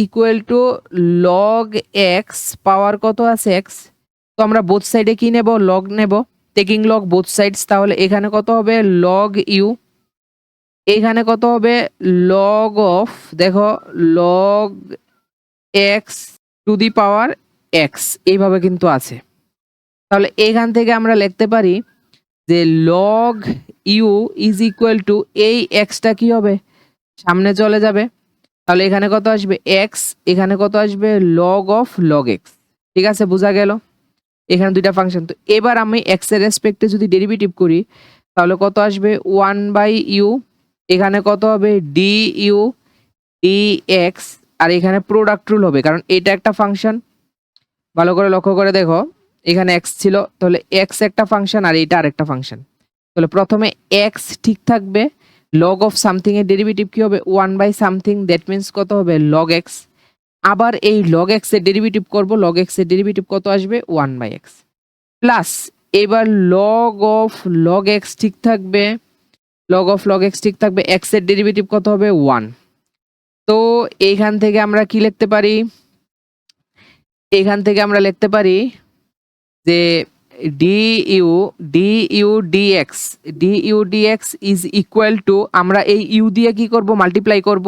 equal to log x power কত আছে x। তো আমরা বোথ সাইডে কি নেব, লগ নেব, টেকিং লগ বোথ সাইডস। তাহলে এখানে কত হবে log ইউ, এখানে কত হবে log অফ, দেখো log x two the power x, এইভাবে কিন্তু আছে। তাহলে এখান থেকে আমরা লিখতে পারি যে log u is equal to, এই এক্সটা কি হবে, সামনে চলে যাবে। তাহলে এখানে কত আসবে এক্স, এখানে কত আসবে log অফ log x। ঠিক আছে, বোঝা গেল। এখানে দুইটা ফাংশন। তো এবার আমি এক্স এর রেসপেক্টে যদি ডেরিভেটিভ করি তাহলে কত আসবে 1/u, এখানে কত হবে du dx, আর এখানে প্রোডাক্ট রুল হবে কারণ এটা একটা ফাংশন। ভালো করে লক্ষ্য করে দেখো, এখানে এক্স ছিল, তাহলে এক্স একটা ফাংশন আর এটা আরেকটা ফাংশন। তাহলে প্রথমে এক্স ঠিক থাকবে, log অফ সামথিং এর ডেরিভেটিভ কি হবে 1/something, দ্যাট মিন্স কত হবে log x। আবার এই log x এর ডেরিভেটিভ করব, log x এর ডেরিভেটিভ কত আসবে 1/x প্লাস এবার log অফ log x ঠিক থাকবে, log অফ log x ঠিক থাকবে, x এর ডেরিভেটিভ কত হবে 1। তো এইখান থেকে আমরা কি লিখতে পারি, এখান থেকে আমরা লিখতে পারি যে du dx is equal to, আমরা এই ইউ দিয়ে কি করব, মাল্টিপ্লাই করব।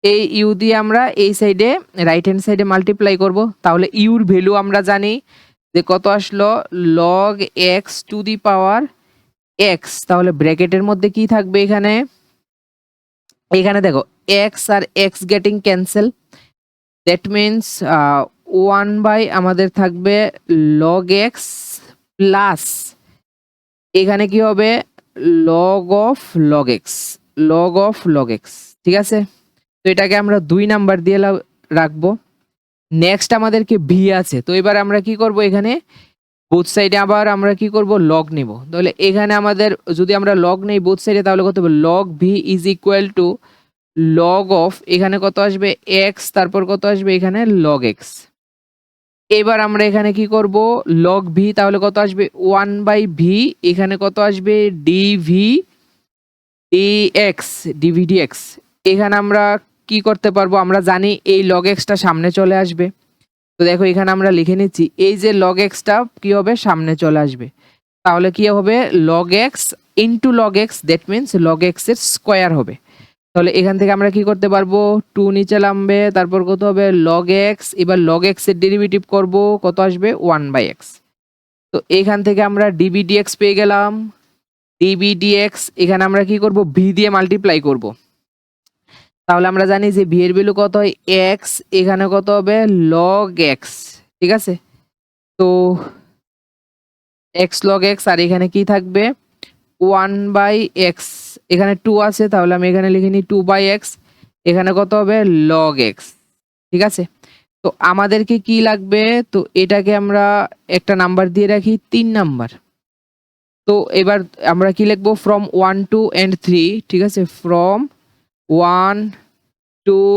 এই ইউ দিয়ে আমরা এই সাইডে রাইট হ্যান্ড সাইডে মাল্টিপ্লাই করব। তাহলে ইউর ভ্যালু আমরা জানি যে কত আসলো log x to the power x, তাহলে ব্র্যাকেটের মধ্যে কি থাকবে এখানে, এখানে দেখো এক্স আর x getting cancel, that means 1 by আমাদের থাকবে লগ এক্স প্লাস এখানে কি হবে log of log x, log of log x. ঠিক আছে, তো এটাকে আমরা 2 নাম্বার দিয়ে রাখবো। নেক্সট আমাদেরকে ভি আছে, তো এবার আমরা কি করব, এখানে বোথ সাইডে আবার আমরা কি করব লগ নেব। তাহলে এখানে আমাদের যদি আমরা লগ নেই বোথ সাইডে, তাহলে কত হবে log V is equal to log of এখানে কত আসবে এক্স, তারপর কত আসবে এখানে লগ এক্স। এবার আমরা এখানে কি করব লগ ভি, তাহলে কত আসবে 1/ভি, এখানে কত আসবে ডিভি ডিএক্স, ডিভি ডিএক্স। এখানে আমরা কি করতে পারবো, আমরা জানি এই লগ এক্সটা সামনে চলে আসবে। তো দেখো এখানে আমরা লিখে নিচ্ছি এই যে লগ এক্সটা কি হবে সামনে চলে আসবে, তাহলে কি হবে log x into log x, that means log x এর স্কোয়ার হবে। তাহলে এখান থেকে আমরা কি করতে পারবো 2 নিচে নামবে, তারপর কত হবে লগ এক্স, এবার লগ এক্স এর ডেরিভেটিভ করব, কত আসবে 1/x। তো এখান থেকে আমরা ডিবি ডিএক্স পেয়ে গেলাম, ডিবি ডিএক্স এখানে আমরা কি করব ভি দিয়ে মাল্টিপ্লাই করব। তাহলে আমরা জানি যে ভি এর ভ্যালু কত হয় এক্স, এখানে কত হবে লগ এক্স। ঠিক আছে, তো এক্স লগ এক্স, আর এখানে কি থাকবে 1/x, এখানে 2 আছে, তাহলে আমি এখানে লিখে নিই 2/x, এখানে কত হবে লগ এক্স। ঠিক আছে, তো আমাদেরকে কি লাগবে, তো এটাকে আমরা একটা নাম্বার দিয়ে রাখি 3 নাম্বার। তো এবার আমরা কি লিখবো ফ্রম 1 2 and 3। ঠিক আছে, ফ্রম 1 2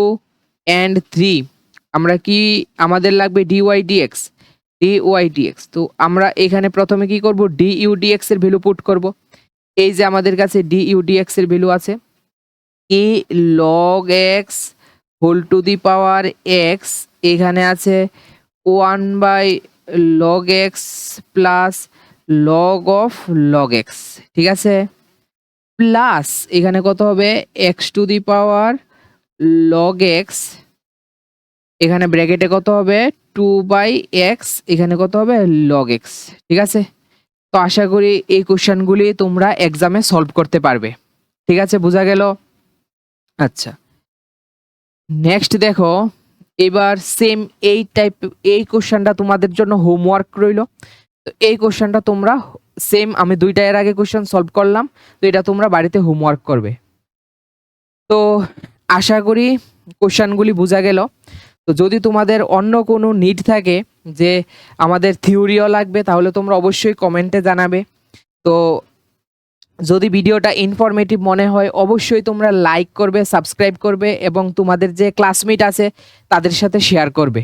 and 3 আমরা কি আমাদের লাগবে ডিওয়াই ডিএক্স, ডিওয়াই ডিএক্স। তো আমরা এখানে প্রথমে কি করব ডিইউ ডিএক্স এর ভ্যালু পুট করব। এই যে আমাদের কাছে ডিইউ ডিএক্স এর ভ্যালু আছে কি log x whole to the power x, এখানে আছে 1/লগ x plus log of log x. ঠিক আছে, প্লাস এখানে কত হবে x to the power log x, এখানে ব্র্যাকেটে কত হবে 2/x, এখানে কত হবে লগ এক্স। ঠিক আছে, তো আশা করি এই কোশ্চেনগুলি তোমরা এক্সামে সলভ করতে পারবে। ঠিক আছে, বোঝা গেল। আচ্ছা, নেক্সট দেখো, এবার সেম এই কোশ্চেনটা তোমাদের জন্য হোমওয়ার্ক রইল। তো এই কোশ্চেনটা তোমরা সেম আমি 2টা এর আগে কোশ্চেন সলভ করলাম, তো এটা তোমরা বাড়িতে হোমওয়ার্ক করবে। তো আশা করি কোশ্চেনগুলি বোঝা গেল। তো যদি তোমাদের অন্য কোনো নিড থাকে যে আমাদের থিওরিও লাগবে, তাহলে তোমরা অবশ্যই কমেন্টে জানাবে। তো যদি ভিডিওটা ইনফরমেটিভ মনে হয় অবশ্যই তোমরা লাইক করবে, সাবস্ক্রাইব করবে এবং তোমাদের যে ক্লাসমেট আছে তাদের সাথে শেয়ার করবে।